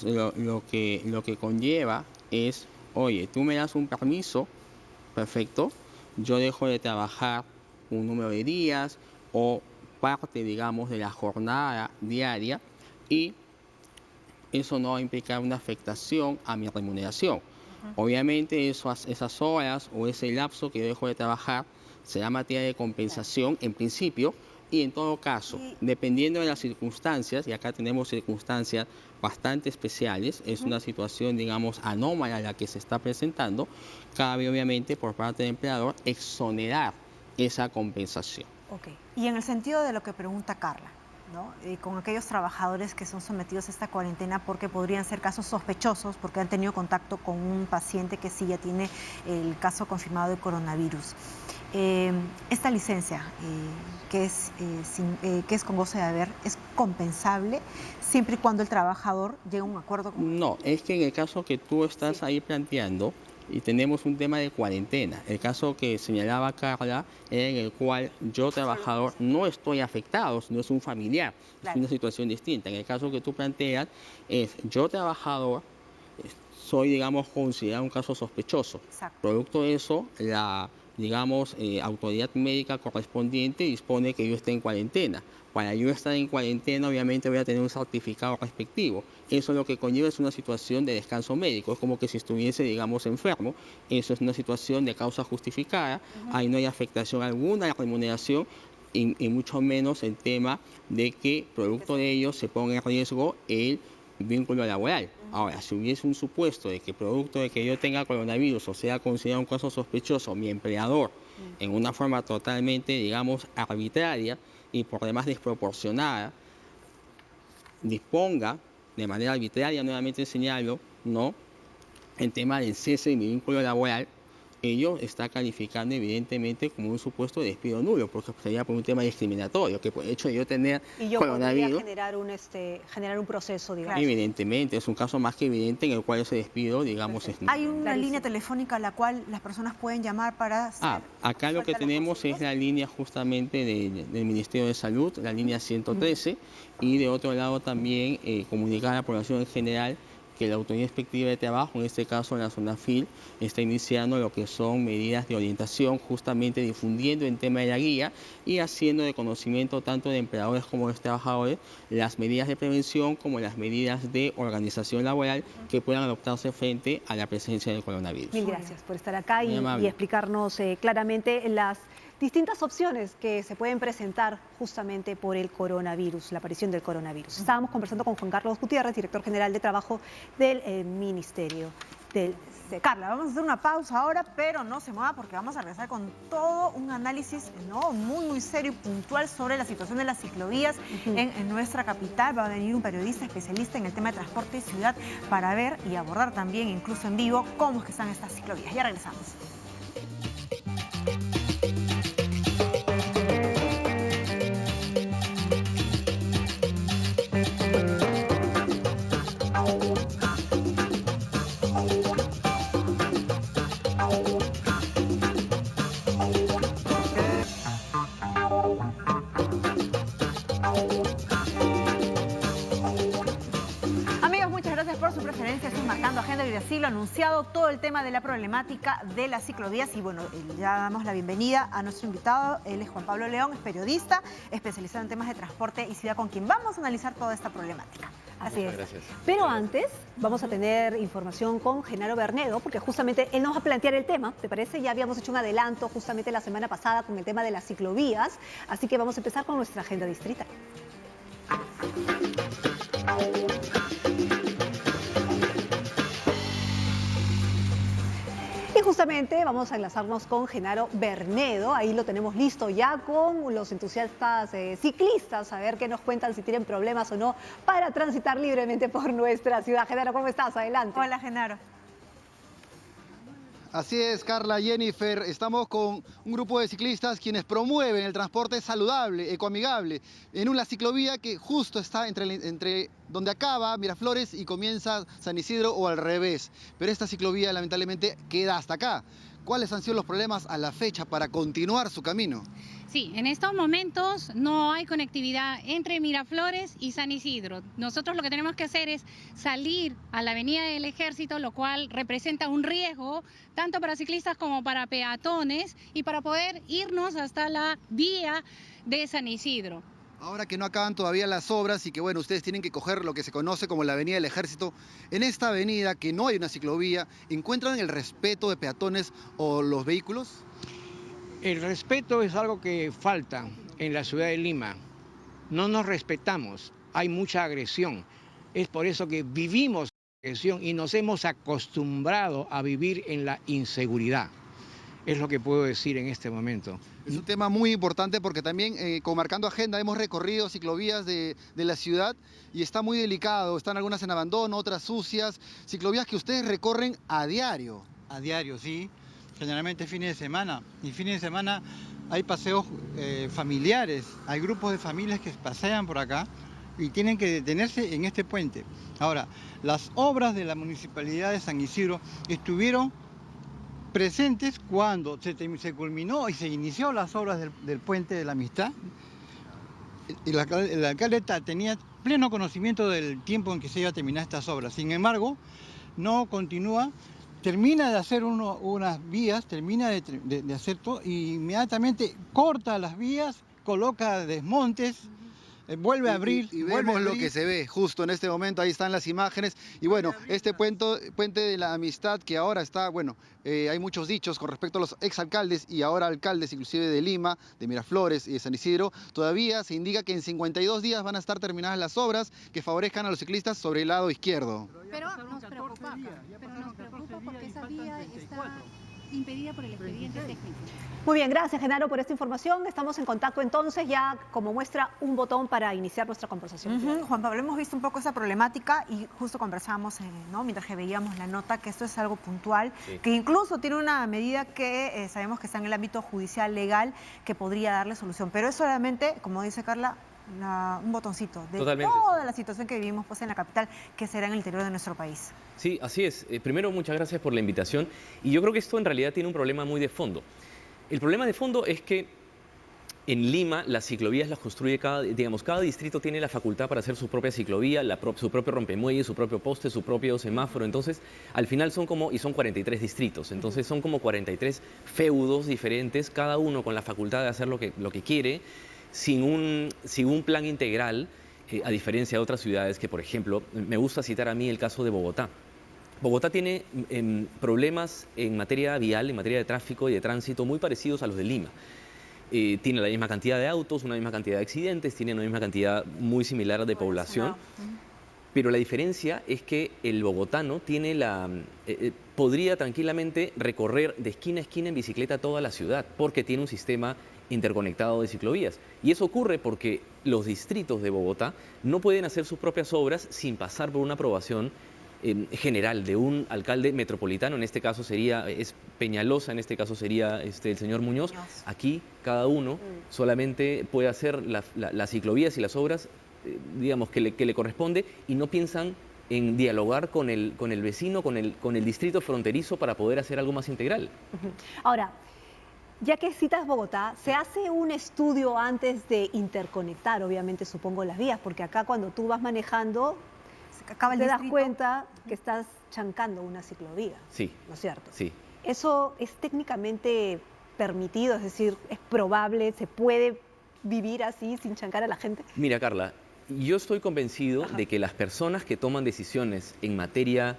lo que conlleva es, oye, tú me das un permiso, perfecto, yo dejo de trabajar un número de días o parte, digamos, de la jornada diaria y eso no va a implicar una afectación a mi remuneración. Obviamente esas horas o ese lapso que yo dejo de trabajar será materia de compensación en principio y en todo caso, dependiendo de las circunstancias, y acá tenemos circunstancias bastante especiales, es una situación, digamos, anómala la que se está presentando, cabe obviamente por parte del empleador exonerar esa compensación. Ok. Y en el sentido de lo que pregunta Carla, ¿no? Con aquellos trabajadores que son sometidos a esta cuarentena porque podrían ser casos sospechosos, porque han tenido contacto con un paciente que sí ya tiene el caso confirmado de coronavirus. Esta licencia, que es con goce de haber, ¿es compensable siempre y cuando el trabajador llegue a un acuerdo con... No, es que en el caso que tú estás ahí planteando, y tenemos un tema de cuarentena. El caso que señalaba Carla era en el cual yo, trabajador, no estoy afectado, sino es un familiar. Es una situación distinta. En el caso que tú planteas, es yo, trabajador, soy, digamos, considerado un caso sospechoso. Exacto. Producto de eso, la, digamos, autoridad médica correspondiente dispone que yo esté en cuarentena. Para yo estar en cuarentena, obviamente voy a tener un certificado respectivo. Eso lo que conlleva es una situación de descanso médico. Es como que si estuviese, digamos, enfermo. Eso es una situación de causa justificada. Ahí no hay afectación alguna a la remuneración y mucho menos el tema de que, producto de ello, se ponga en riesgo el vínculo laboral. Ahora, si hubiese un supuesto de que producto de que yo tenga coronavirus o sea considerado un caso sospechoso, mi empleador, en una forma totalmente, digamos, arbitraria y por demás desproporcionada, disponga de manera arbitraria, nuevamente señalo, ¿no?, el tema del cese de mi vínculo laboral, ello está calificando evidentemente como un supuesto de despido nulo, porque sería por un tema discriminatorio, que por el hecho de yo tener Y yo coronavirus, podría generar un proceso, digamos. evidentemente, es un caso más que evidente en el cual ese despido, digamos, es nulo. Hay una Clarísimo. línea telefónica a la cual las personas pueden llamar para... Acá lo que tenemos es la línea justamente del Ministerio de Salud, la línea 113, y de otro lado también comunicar a la población en general que la Autoridad Inspectiva de Trabajo, en este caso la SONAFIL, está iniciando lo que son medidas de orientación, justamente difundiendo el tema de la guía y haciendo de conocimiento tanto de empleadores como de los trabajadores las medidas de prevención como las medidas de organización laboral que puedan adoptarse frente a la presencia del coronavirus. Mil gracias por estar acá Muy y amable. explicarnos claramente distintas opciones que se pueden presentar justamente por el coronavirus, la aparición del coronavirus. Estábamos conversando con Juan Carlos Gutiérrez, director general de Trabajo del Ministerio del SEC. Carla, vamos a hacer una pausa ahora, pero no se mueva porque vamos a regresar con todo un análisis muy serio y puntual sobre la situación de las ciclovías en nuestra capital. Va a venir un periodista especialista en el tema de transporte y ciudad para ver y abordar también, incluso en vivo, cómo es que están estas ciclovías. Ya regresamos. Marcando Agenda y así lo anunciado todo el tema de la problemática de las ciclovías y bueno, ya damos la bienvenida a nuestro invitado. Él es Juan Pablo León, es periodista, especializado en temas de transporte y ciudad, con quien vamos a analizar toda esta problemática. Así es. Gracias. Pero antes vamos a tener información con Genaro Bernedo, porque justamente él nos va a plantear el tema, ¿te parece? Ya habíamos hecho un adelanto justamente la semana pasada con el tema de las ciclovías, así que vamos a empezar con nuestra agenda distrital. Y justamente vamos a enlazarnos con Genaro Bernedo, ahí lo tenemos listo ya con los entusiastas ciclistas, a ver qué nos cuentan, si tienen problemas o no para transitar libremente por nuestra ciudad. Genaro, ¿cómo estás? Adelante. Hola, Genaro. Así es, Carla, Jennifer, estamos con un grupo de ciclistas quienes promueven el transporte saludable, ecoamigable, en una ciclovía que justo está entre donde acaba Miraflores y comienza San Isidro o al revés. Pero esta ciclovía lamentablemente queda hasta acá. ¿Cuáles han sido los problemas a la fecha para continuar su camino? Sí, en estos momentos no hay conectividad entre Miraflores y San Isidro. Nosotros lo que tenemos que hacer es salir a la Avenida del Ejército, lo cual representa un riesgo tanto para ciclistas como para peatones y para poder irnos hasta la vía de San Isidro. Ahora que no acaban todavía las obras y que bueno, ustedes tienen que coger lo que se conoce como la Avenida del Ejército, en esta avenida que no hay una ciclovía, ¿encuentran el respeto de peatones o los vehículos? El respeto es algo que falta en la ciudad de Lima. No nos respetamos, hay mucha agresión. Es por eso que vivimos agresión y nos hemos acostumbrado a vivir en la inseguridad. Es lo que puedo decir en este momento. Es un tema muy importante porque también con Marcando Agenda hemos recorrido ciclovías de la ciudad y está muy delicado. Están algunas en abandono, otras sucias. Ciclovías que ustedes recorren a diario. A diario, sí. Generalmente fines de semana. Y fines de semana hay paseos familiares. Hay grupos de familias que pasean por acá y tienen que detenerse en este puente. Ahora, las obras de la Municipalidad de San Isidro estuvieron presentes cuando se culminó y se inició las obras del Puente de la Amistad. El alcalde tenía pleno conocimiento del tiempo en que se iba a terminar estas obras. Sin embargo, no continúa, termina de hacer unas vías, termina de hacer todo y inmediatamente corta las vías, coloca desmontes, vuelve a abrir. Y vemos lo que se ve justo en este momento, ahí están las imágenes. Y bueno, este puente de la Amistad que ahora está, bueno, hay muchos dichos con respecto a los exalcaldes y ahora alcaldes inclusive de Lima, de Miraflores y de San Isidro. Todavía se indica que en 52 días van a estar terminadas las obras que favorezcan a los ciclistas sobre el lado izquierdo. Pero nos preocupa porque esa vía está impedida por el expediente técnico. Muy bien, gracias Genaro por esta información. Estamos en contacto entonces, ya como muestra un botón para iniciar nuestra conversación. Juan Pablo, hemos visto un poco esa problemática y justo conversábamos, mientras que veíamos la nota, que esto es algo puntual, sí, que incluso tiene una medida que sabemos que está en el ámbito judicial legal que podría darle solución, pero es solamente, como dice Carla, un botoncito de totalmente toda la situación que vivimos pues, en la capital, que será en el interior de nuestro país. Sí, así es. Primero, muchas gracias por la invitación. Y yo creo que esto en realidad tiene un problema muy de fondo. El problema de fondo es que en Lima las ciclovías las construye cada distrito tiene la facultad para hacer su propia ciclovía, su propio rompemuelle, su propio poste, su propio semáforo. Entonces, al final son 43 distritos. Entonces, son como 43 feudos diferentes, cada uno con la facultad de hacer lo que quiere, sin un plan integral, a diferencia de otras ciudades que, por ejemplo, me gusta citar a mí el caso de Bogotá. Bogotá tiene problemas en materia vial, en materia de tráfico y de tránsito muy parecidos a los de Lima. tiene la misma cantidad de autos, una misma cantidad de accidentes, tiene una misma cantidad muy similar de población. Pero la diferencia es que el bogotano tiene podría tranquilamente recorrer de esquina a esquina en bicicleta toda la ciudad, porque tiene un sistema interconectado de ciclovías. Y eso ocurre porque los distritos de Bogotá no pueden hacer sus propias obras sin pasar por una aprobación general de un alcalde metropolitano. En este caso es Peñalosa, en este caso sería el señor Muñoz. Aquí cada uno solamente puede hacer las ciclovías y las obras digamos, que le corresponde, y no piensan en dialogar con el vecino, con el distrito fronterizo para poder hacer algo más integral. Ahora, ya que citas Bogotá, ¿se hace un estudio antes de interconectar, obviamente, supongo, las vías? Porque acá cuando tú vas manejando, te das cuenta que estás chancando una ciclovía. Sí. ¿No es cierto? Sí. ¿Eso es técnicamente permitido? Es decir, ¿es probable, se puede vivir así sin chancar a la gente? Mira, Carla, yo estoy convencido de que las personas que toman decisiones en materia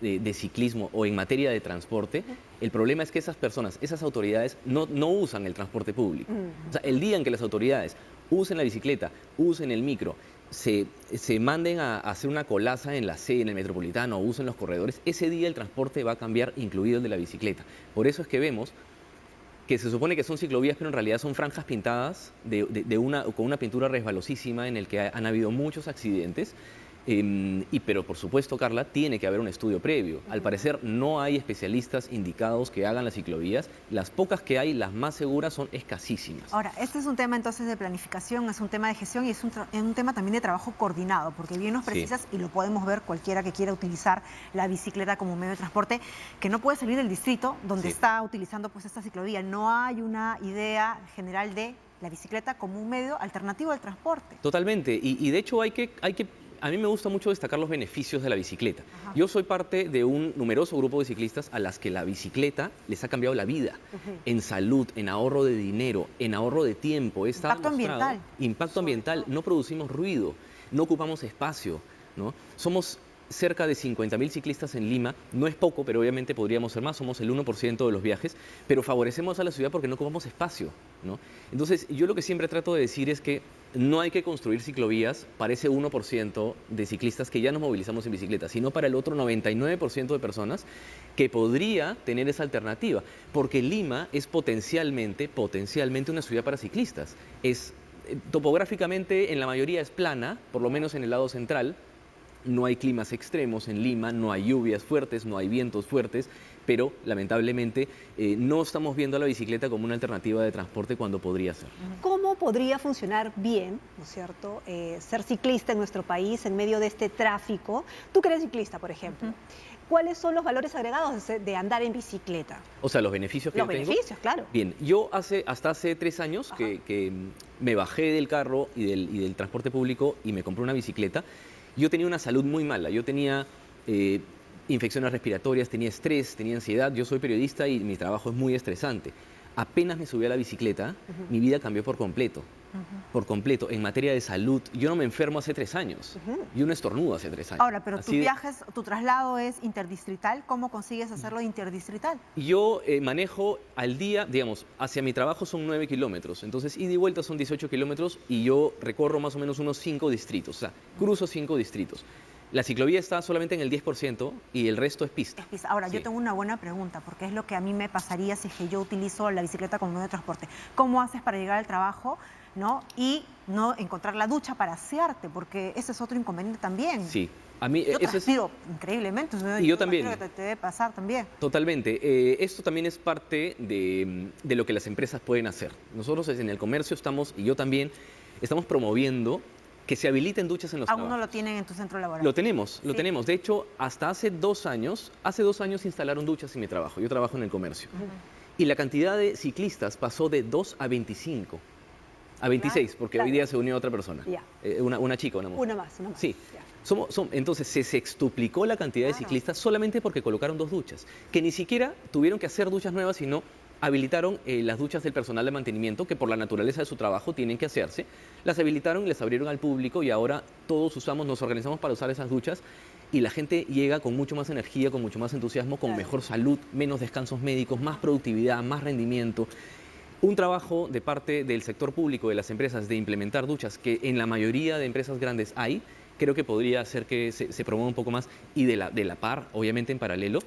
de ciclismo o en materia de transporte, el problema es que esas personas, esas autoridades no usan el transporte público. O sea, el día en que las autoridades usen la bicicleta, usen el micro, se manden a hacer una colaza en la C, en el Metropolitano, o usen los corredores, ese día el transporte va a cambiar, incluido el de la bicicleta. Por eso es que vemos que se supone que son ciclovías, pero en realidad son franjas pintadas con una pintura resbalosísima en el que han habido muchos accidentes. Pero por supuesto, Carla, tiene que haber un estudio previo. Al parecer no hay especialistas indicados que hagan las ciclovías. Las pocas que hay, las más seguras, son escasísimas. Ahora, este es un tema entonces de planificación, es un tema de gestión y es un tema también de trabajo coordinado, porque bien nos precisas, y lo podemos ver cualquiera que quiera utilizar la bicicleta como medio de transporte, que no puede salir del distrito donde está utilizando pues esta ciclovía. No hay una idea general de la bicicleta como un medio alternativo al transporte. Totalmente, y de hecho a mí me gusta mucho destacar los beneficios de la bicicleta. Yo soy parte de un numeroso grupo de ciclistas a las que la bicicleta les ha cambiado la vida. En salud, en ahorro de dinero, en ahorro de tiempo. Impacto ambiental. Impacto ambiental. No producimos ruido, no ocupamos espacio, ¿no? Somos cerca de 50.000 ciclistas en Lima. No es poco, pero obviamente podríamos ser más. Somos el 1% de los viajes, pero favorecemos a la ciudad porque no ocupamos espacio, ¿no? Entonces, yo lo que siempre trato de decir es que no hay que construir ciclovías para ese 1% de ciclistas que ya nos movilizamos en bicicleta, sino para el otro 99% de personas que podría tener esa alternativa, porque Lima es potencialmente una ciudad para ciclistas. Topográficamente, en la mayoría es plana, por lo menos en el lado central. No hay climas extremos en Lima, no hay lluvias fuertes, no hay vientos fuertes, pero lamentablemente no estamos viendo a la bicicleta como una alternativa de transporte cuando podría ser. ¿Cómo podría funcionar bien, ¿no es cierto?, ser ciclista en nuestro país en medio de este tráfico? Tú que eres ciclista, por ejemplo. ¿Cuáles son los valores agregados de andar en bicicleta? O sea, los beneficios que yo tengo. Los beneficios, claro. Bien, yo hasta hace 3 años que me bajé del carro y del transporte público y me compré una bicicleta. Yo tenía una salud muy mala, yo tenía infecciones respiratorias, tenía estrés, tenía ansiedad. Yo soy periodista y mi trabajo es muy estresante. Apenas me subí a la bicicleta, mi vida cambió por completo. Por completo, en materia de salud. Yo no me enfermo hace 3 años. Yo no estornudo hace 3 años. Ahora, pero tu traslado es interdistrital. ¿Cómo consigues hacerlo interdistrital? Yo manejo al día, digamos, hacia mi trabajo son 9 kilómetros. Entonces, ida y vuelta son 18 kilómetros y yo recorro más o menos unos 5 distritos. O sea, cruzo 5 distritos. La ciclovía está solamente en el 10% y el resto es pista. Ahora, yo tengo una buena pregunta, porque es lo que a mí me pasaría si es que yo utilizo la bicicleta como medio de transporte. ¿Cómo haces para llegar al trabajo, ¿no? Y no encontrar la ducha para asearte? Porque ese es otro inconveniente también. Sí. A mí, yo transpiro increíblemente. Y yo también. Creo que te debe pasar también. Totalmente. Esto también es parte de lo que las empresas pueden hacer. Nosotros en el comercio estamos, y yo también, estamos promoviendo que se habiliten duchas en los trabajos. ¿Aún no lo tienen en tu centro laboral? Lo tenemos. De hecho, hasta hace 2 años instalaron duchas en mi trabajo. Yo trabajo en el comercio. Y la cantidad de ciclistas pasó de 2 a 25. A 26, porque hoy día se unió otra persona. Una chica, una mujer. Una más. Sí. Entonces se sextuplicó la cantidad de ciclistas solamente porque colocaron 2 duchas, que ni siquiera tuvieron que hacer duchas nuevas, sino habilitaron las duchas del personal de mantenimiento, que por la naturaleza de su trabajo tienen que hacerse. Las habilitaron y las abrieron al público y ahora todos nos organizamos para usar esas duchas y la gente llega con mucho más energía, con mucho más entusiasmo, con mejor salud, menos descansos médicos, más productividad, más rendimiento. un trabajo de parte del sector público, de las empresas, de implementar duchas, que en la mayoría de empresas grandes hay, creo que podría hacer que se promueva un poco más, y de la par, obviamente en paralelo,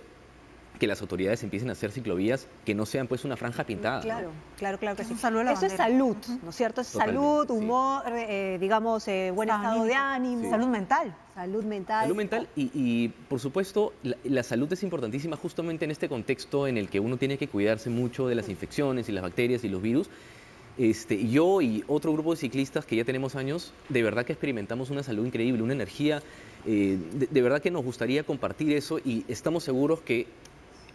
que las autoridades empiecen a hacer ciclovías que no sean pues una franja pintada. Claro, ¿no? claro que sí. un saludo a la Eso es bandera. salud, ¿no es cierto? Es Totalmente, salud, sí. humor, digamos, buen estado de ánimo. Salud mental. Salud mental. Salud mental y, por supuesto, la salud es importantísima justamente en este contexto en el que uno tiene que cuidarse mucho de las infecciones y las bacterias y los virus. Yo y otro grupo de ciclistas que ya tenemos años, de verdad que experimentamos una salud increíble, una energía, de verdad que nos gustaría compartir eso y estamos seguros que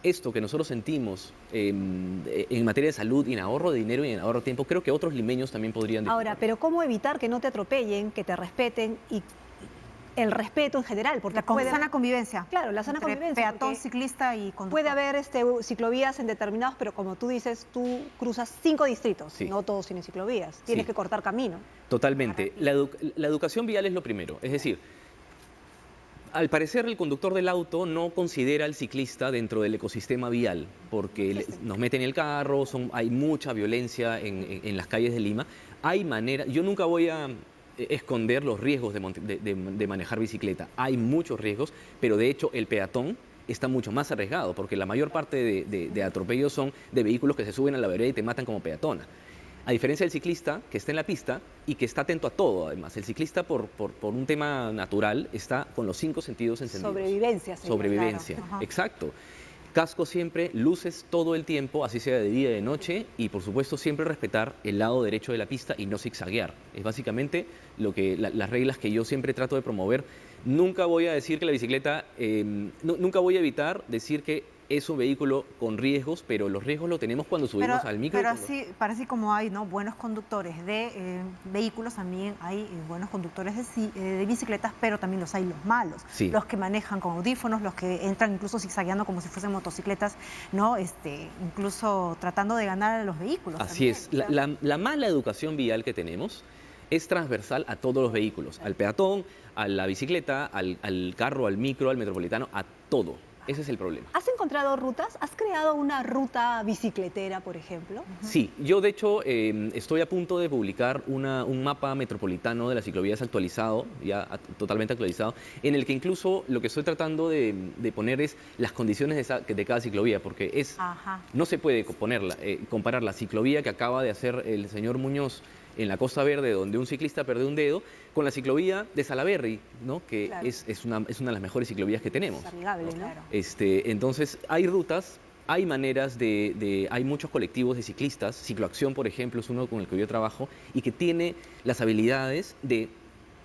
esto que nosotros sentimos en materia de salud y en ahorro de dinero y en ahorro de tiempo, creo que otros limeños también podrían disfrutar. Ahora, pero ¿cómo evitar que no te atropellen, que te respeten y el respeto en general? Porque La puede sana haber- convivencia. Claro, la sana entre convivencia. peatón, porque ciclista y conductor. puede haber ciclovías en determinados, pero como tú dices, tú cruzas 5 distritos, Sí. no todos tienen ciclovías, tienes Sí. que cortar camino. Totalmente. La educación vial es lo primero. Es decir, al parecer el conductor del auto no considera al ciclista dentro del ecosistema vial, porque nos meten en el carro, hay mucha violencia en las calles de Lima. Hay manera, yo nunca voy a esconder los riesgos de manejar bicicleta. Hay muchos riesgos, pero de hecho el peatón está mucho más arriesgado, porque la mayor parte de atropellos son de vehículos que se suben a la vereda y te matan como peatona. A diferencia del ciclista, que está en la pista y que está atento a todo, además. El ciclista, por un tema natural, está con los 5 sentidos encendidos. Sobrevivencia. sería. Sobrevivencia, Claro, ajá. exacto. Casco siempre, luces todo el tiempo, así sea de día y de noche, y por supuesto siempre respetar el lado derecho de la pista y no zigzaguear. Es básicamente las reglas que yo siempre trato de promover. Nunca voy a decir que la bicicleta, nunca voy a evitar decir que es un vehículo con riesgos, pero los riesgos los tenemos cuando subimos al micro. Pero así como hay, ¿no?, buenos conductores de vehículos, también hay buenos conductores de bicicletas, pero también los hay los malos. Sí. Los que manejan con audífonos, los que entran incluso zigzagueando como si fuesen motocicletas, ¿no? Incluso tratando de ganar a los vehículos. Así también. es. La mala educación vial que tenemos es transversal a todos los vehículos, al peatón, a la bicicleta, al carro, al micro, al metropolitano, a todo. Ese es el problema. ¿Has encontrado rutas? ¿Has creado una ruta bicicletera, por ejemplo? Sí, yo de hecho estoy a punto de publicar un mapa metropolitano de las ciclovías actualizado, totalmente actualizado, en el que incluso lo que estoy tratando de poner es las condiciones de cada ciclovía, porque Ajá. no se puede comparar la ciclovía que acaba de hacer el señor Muñoz en la Costa Verde, donde un ciclista perdió un dedo, con la ciclovía de Salaberry, ¿no? Que Claro. es una de las mejores ciclovías que tenemos. Es amigable, ¿no? Claro. Entonces, hay rutas, hay maneras hay muchos colectivos de ciclistas, Cicloacción, por ejemplo, es uno con el que yo trabajo, y que tiene las habilidades de,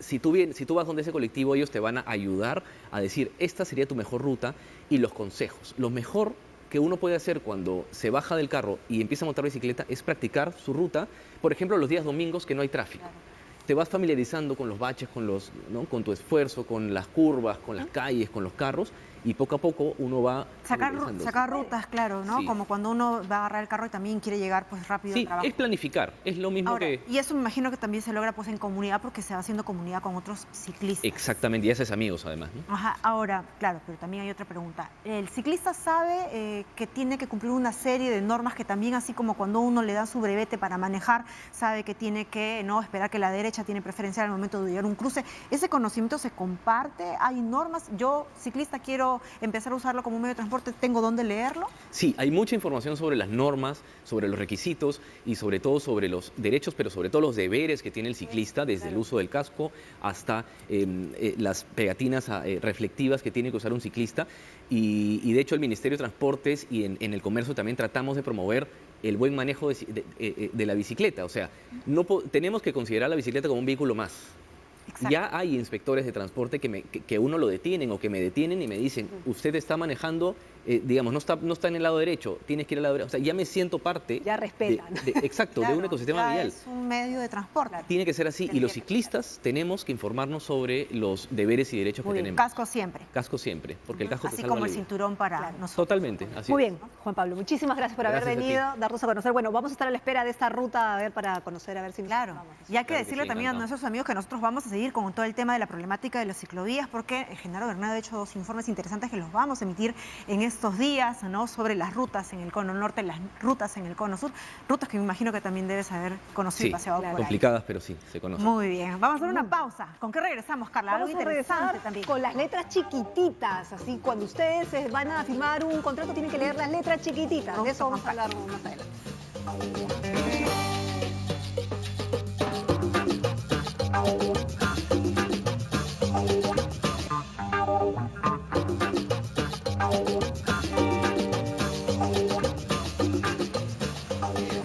si tú vas donde ese colectivo, ellos te van a ayudar a decir, esta sería tu mejor ruta, y los consejos. Lo mejor que uno puede hacer cuando se baja del carro y empieza a montar bicicleta es practicar su ruta, por ejemplo, los días domingos que no hay tráfico. Te vas familiarizando con los baches, ¿no? Con tu esfuerzo, con las curvas, con las calles, con los carros, y poco a poco uno va familiarizándose. Sacar rutas, claro, ¿no? Sí. Como cuando uno va a agarrar el carro y también quiere llegar pues rápido al Sí, trabajo. es planificar, es lo mismo Ahora, que... y eso me imagino que también se logra pues en comunidad porque se va haciendo comunidad con otros ciclistas. Exactamente, y haces amigos además, ¿no? Ajá, ahora, claro, pero también hay otra pregunta. ¿El ciclista sabe que tiene que cumplir una serie de normas que también, así como cuando uno le da su brevete para manejar, sabe que tiene que no esperar que la derecha tiene preferencia al momento de llegar a un cruce? ¿Ese conocimiento se comparte? ¿Hay normas? Yo, ciclista, quiero empezar a usarlo como un medio de transporte, ¿tengo dónde leerlo? Sí, hay mucha información sobre las normas, sobre los requisitos y sobre todo sobre los derechos, pero sobre todo los deberes que tiene el ciclista, desde el uso del casco hasta las pegatinas reflectivas que tiene que usar un ciclista. Y de hecho el Ministerio de Transportes y en el comercio también tratamos de promover el buen manejo de la bicicleta. O sea, tenemos que considerar la bicicleta como un vehículo más. Exacto. Ya hay inspectores de transporte que uno lo detienen o que me detienen y me dicen, usted está manejando, digamos, no está en el lado derecho, tienes que ir al lado derecho. O sea, ya me siento parte. Ya respetan. Exacto, Claro, de un ecosistema ya vial. es un medio de transporte. Tiene que ser así. Y los ciclistas tenemos que informarnos sobre los deberes y derechos Muy que bien, tenemos. casco siempre. Casco siempre, porque el casco te Así salva como la el vida. cinturón para nosotros. Totalmente, así Muy es. bien, Juan Pablo, muchísimas gracias por haber Gracias a ti. venido, darnos a conocer. Bueno, vamos a estar a la espera de esta ruta, a ver, para conocer, a ver si nos Claro, vamos. y hay que Claro que decirle sí, también a encantado. nuestros amigos que nosotros vamos a seguir con todo el tema de la problemática de las ciclovías porque Genaro Bernardo ha hecho 2 informes interesantes que los vamos a emitir en estos días, ¿no? Sobre las rutas en el cono norte, las rutas en el cono sur, rutas que me imagino que también debes haber conocido y Sí, paseado por ahí. complicadas, pero sí, se conocen. Muy bien, vamos a hacer una pausa. ¿Con qué regresamos, Carla? Algo Vamos a interesante regresar también. con las letras chiquititas, así cuando ustedes van a firmar un contrato tienen que leer las letras chiquititas. De eso vamos a hablar más adelante.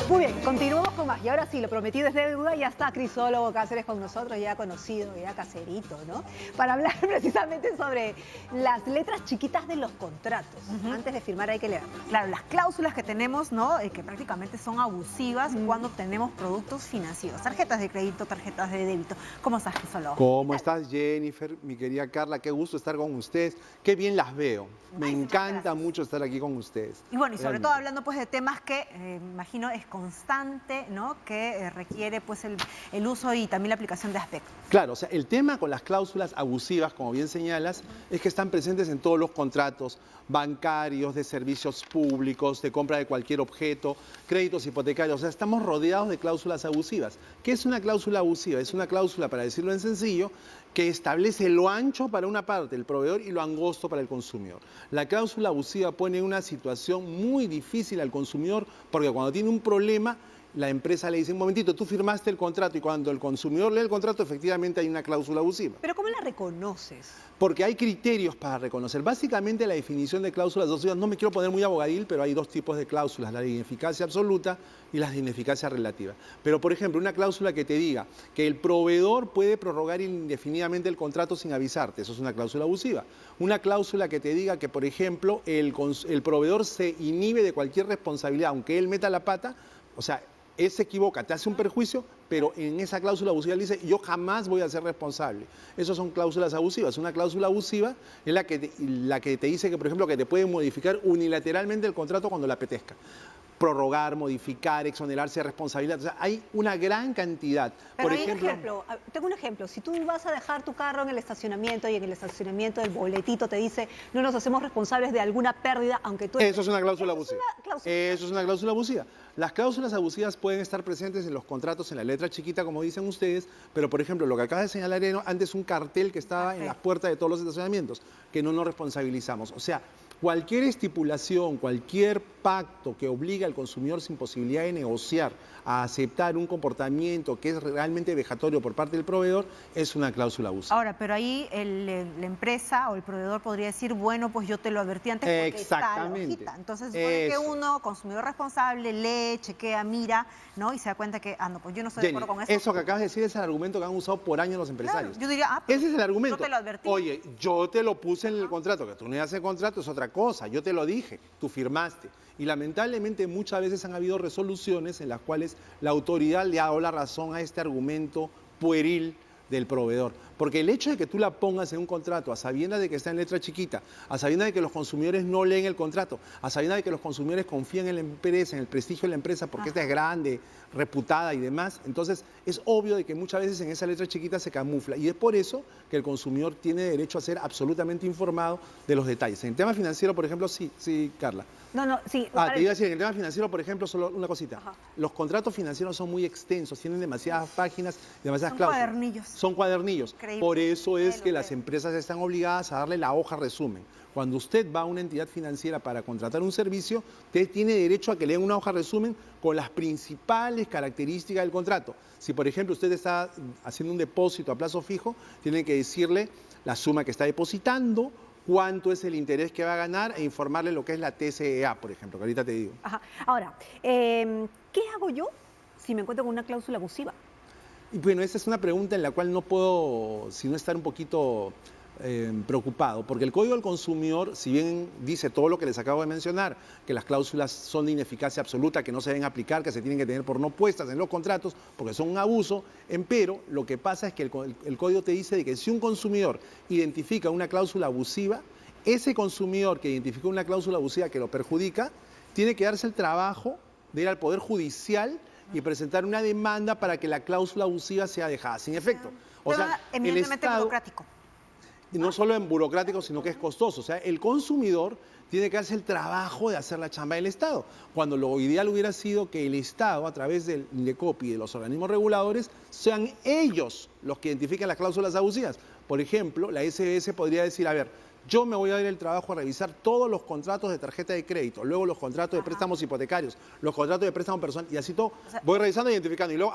Muy bien, continuamos con más. Y ahora sí, lo prometido es deuda, ya está Crisólogo Cáceres con nosotros, ya conocido, ya caserito, ¿no? Para hablar precisamente sobre las letras chiquitas de los contratos. Antes de firmar hay que leer. Claro, las cláusulas que tenemos, ¿no? Que prácticamente son abusivas cuando tenemos productos financieros, tarjetas de crédito, tarjetas de débito. ¿Cómo estás, Crisólogo? ¿Cómo estás, Jennifer? Mi querida Carla, qué gusto estar con ustedes. Qué bien las veo. Me encanta mucho estar aquí con ustedes. Y bueno, y sobre Realmente. todo hablando pues de temas que imagino es constante, ¿no? Que requiere pues el uso y también la aplicación de aspectos. Claro, o sea, el tema con las cláusulas abusivas, como bien señalas, es que están presentes en todos los contratos bancarios, de servicios públicos, de compra de cualquier objeto, créditos hipotecarios. O sea, estamos rodeados de cláusulas abusivas. ¿Qué es una cláusula abusiva? Es una cláusula, para decirlo en sencillo, que establece lo ancho para una parte, el proveedor, y lo angosto para el consumidor. La cláusula abusiva pone en una situación muy difícil al consumidor porque cuando tiene un problema, la empresa le dice, un momentito, tú firmaste el contrato, y cuando el consumidor lee el contrato, efectivamente hay una cláusula abusiva. Pero ¿cómo la reconoces? Porque hay criterios para reconocer. Básicamente la definición de cláusulas abusivas, no me quiero poner muy abogadil, pero hay 2 tipos de cláusulas, la de ineficacia absoluta y las de ineficacia relativa. Pero, por ejemplo, una cláusula que te diga que el proveedor puede prorrogar indefinidamente el contrato sin avisarte, eso es una cláusula abusiva. Una cláusula que te diga que, por ejemplo, el proveedor se inhibe de cualquier responsabilidad, aunque él meta la pata, o sea, él se equivoca, te hace un perjuicio, pero en esa cláusula abusiva él dice, yo jamás voy a ser responsable. Esas son cláusulas abusivas. Una cláusula abusiva es la que te dice que, por ejemplo, que te puede modificar unilateralmente el contrato cuando le apetezca. Prorrogar, modificar, exonerarse de responsabilidad. O sea, hay una gran cantidad. Pero Por hay ejemplo, tengo un ejemplo. Si tú vas a dejar tu carro en el estacionamiento y en el estacionamiento del boletito te dice no nos hacemos responsables de alguna pérdida, aunque tú... eso es una cláusula abusiva. una cláusula. Eso es una cláusula abusiva. Las cláusulas abusivas pueden estar presentes en los contratos en la letra chiquita, como dicen ustedes, pero por ejemplo, lo que acaba de señalar antes un cartel que estaba en las puertas de todos los estacionamientos, que no nos responsabilizamos. O sea, cualquier estipulación, cualquier pacto que obliga al consumidor sin posibilidad de negociar a aceptar un comportamiento que es realmente vejatorio por parte del proveedor es una cláusula abusiva. Ahora, pero ahí la empresa o el proveedor podría decir, bueno, pues yo te lo advertí antes porque Exactamente. está la hojita. Entonces, supone que Eso. uno, consumidor responsable, lee, chequea, mira, ¿no? Y se da cuenta que, no, pues yo no estoy de Jenny, acuerdo con eso que acabas de decir es el argumento que han usado por años los empresarios. Claro, yo diría, pues, ese es el argumento. yo te lo advertí. Oye, yo te lo puse en el contrato, que tú no ibas a hacer contrato es otra cosa, yo te lo dije, tú firmaste. Y lamentablemente muchas veces han habido resoluciones en las cuales la autoridad le ha dado la razón a este argumento pueril del proveedor. Porque el hecho de que tú la pongas en un contrato a sabiendas de que está en letra chiquita, a sabiendas de que los consumidores no leen el contrato, a sabiendas de que los consumidores confían en la empresa, en el prestigio de la empresa porque esta es grande, reputada y demás, entonces es obvio de que muchas veces en esa letra chiquita se camufla y es por eso que el consumidor tiene derecho a ser absolutamente informado de los detalles. En el tema financiero, por ejemplo, sí, Carla. No, sí. Te iba a decir, en el tema financiero, por ejemplo, solo una cosita. Ajá. Los contratos financieros son muy extensos, tienen demasiadas páginas, demasiadas Son cláusulas. cuadernillos. Son cuadernillos. Increíble. Por eso es Lo que las veo. empresas están obligadas a darle la hoja resumen. Cuando usted va a una entidad financiera para contratar un servicio, usted tiene derecho a que le den una hoja resumen con las principales características del contrato. Si, por ejemplo, usted está haciendo un depósito a plazo fijo, tiene que decirle la suma que está depositando, cuánto es el interés que va a ganar e informarle lo que es la TCEA, por ejemplo, que ahorita te digo. Ajá. Ahora, ¿qué hago yo si me encuentro con una cláusula abusiva? Y bueno, esa es una pregunta en la cual no puedo sino estar un poquito preocupado, porque el Código del Consumidor, si bien dice todo lo que les acabo de mencionar, que las cláusulas son de ineficacia absoluta, que no se deben aplicar, que se tienen que tener por no puestas en los contratos, porque son un abuso, empero lo que pasa es que el Código te dice de que si un consumidor identifica una cláusula abusiva, ese consumidor que identificó una cláusula abusiva que lo perjudica, tiene que darse el trabajo de ir al Poder Judicial y presentar una demanda para que la cláusula abusiva sea dejada sin efecto. O sea, el eminentemente Estado, burocrático. no solo en burocrático, sino que es costoso. O sea, el consumidor tiene que hacer el trabajo de hacer la chamba del Estado. Cuando lo ideal hubiera sido que el Estado, a través del INDECOPI y de los organismos reguladores, sean ellos los que identifiquen las cláusulas abusivas. Por ejemplo, la SBS podría decir, a ver, yo me voy a dar el trabajo a revisar todos los contratos de tarjeta de crédito, luego los contratos de préstamos hipotecarios, los contratos de préstamo personal, y así todo. O sea, voy revisando e identificando. Y luego,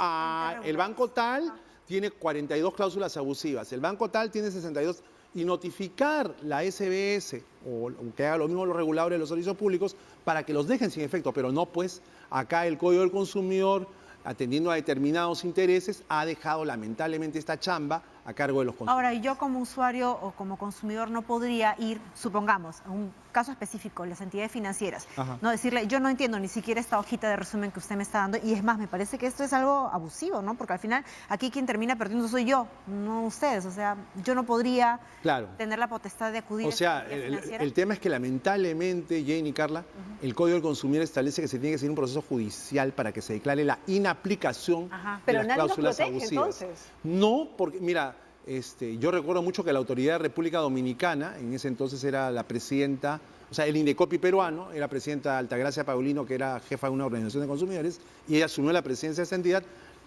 el banco tal tiene 42 cláusulas abusivas, el banco tal tiene 62... y notificar la SBS o que haga lo mismo los reguladores de los servicios públicos para que los dejen sin efecto, pero no, pues acá el Código del Consumidor, atendiendo a determinados intereses, ha dejado lamentablemente esta chamba a cargo de los consumidores. Ahora, yo como usuario o como consumidor no podría ir, supongamos, a un caso específico, las entidades financieras, no decirle, yo no entiendo ni siquiera esta hojita de resumen que usted me está dando, y es más, me parece que esto es algo abusivo, ¿no? Porque al final aquí quien termina perdiendo soy yo, no ustedes, o sea, yo no podría tener la potestad de acudir a esta entidad financiera. El tema es que lamentablemente, Jane y Carla, el Código del Consumidor establece que se tiene que seguir un proceso judicial para que se declare la inaplicación de las cláusulas abusivas. Entonces. No, porque, mira, yo recuerdo mucho que la Autoridad de República Dominicana, en ese entonces era la presidenta, o sea, el INDECOPI peruano, era presidenta Altagracia Paulino, que era jefa de una organización de consumidores, y ella asumió la presidencia de esa entidad,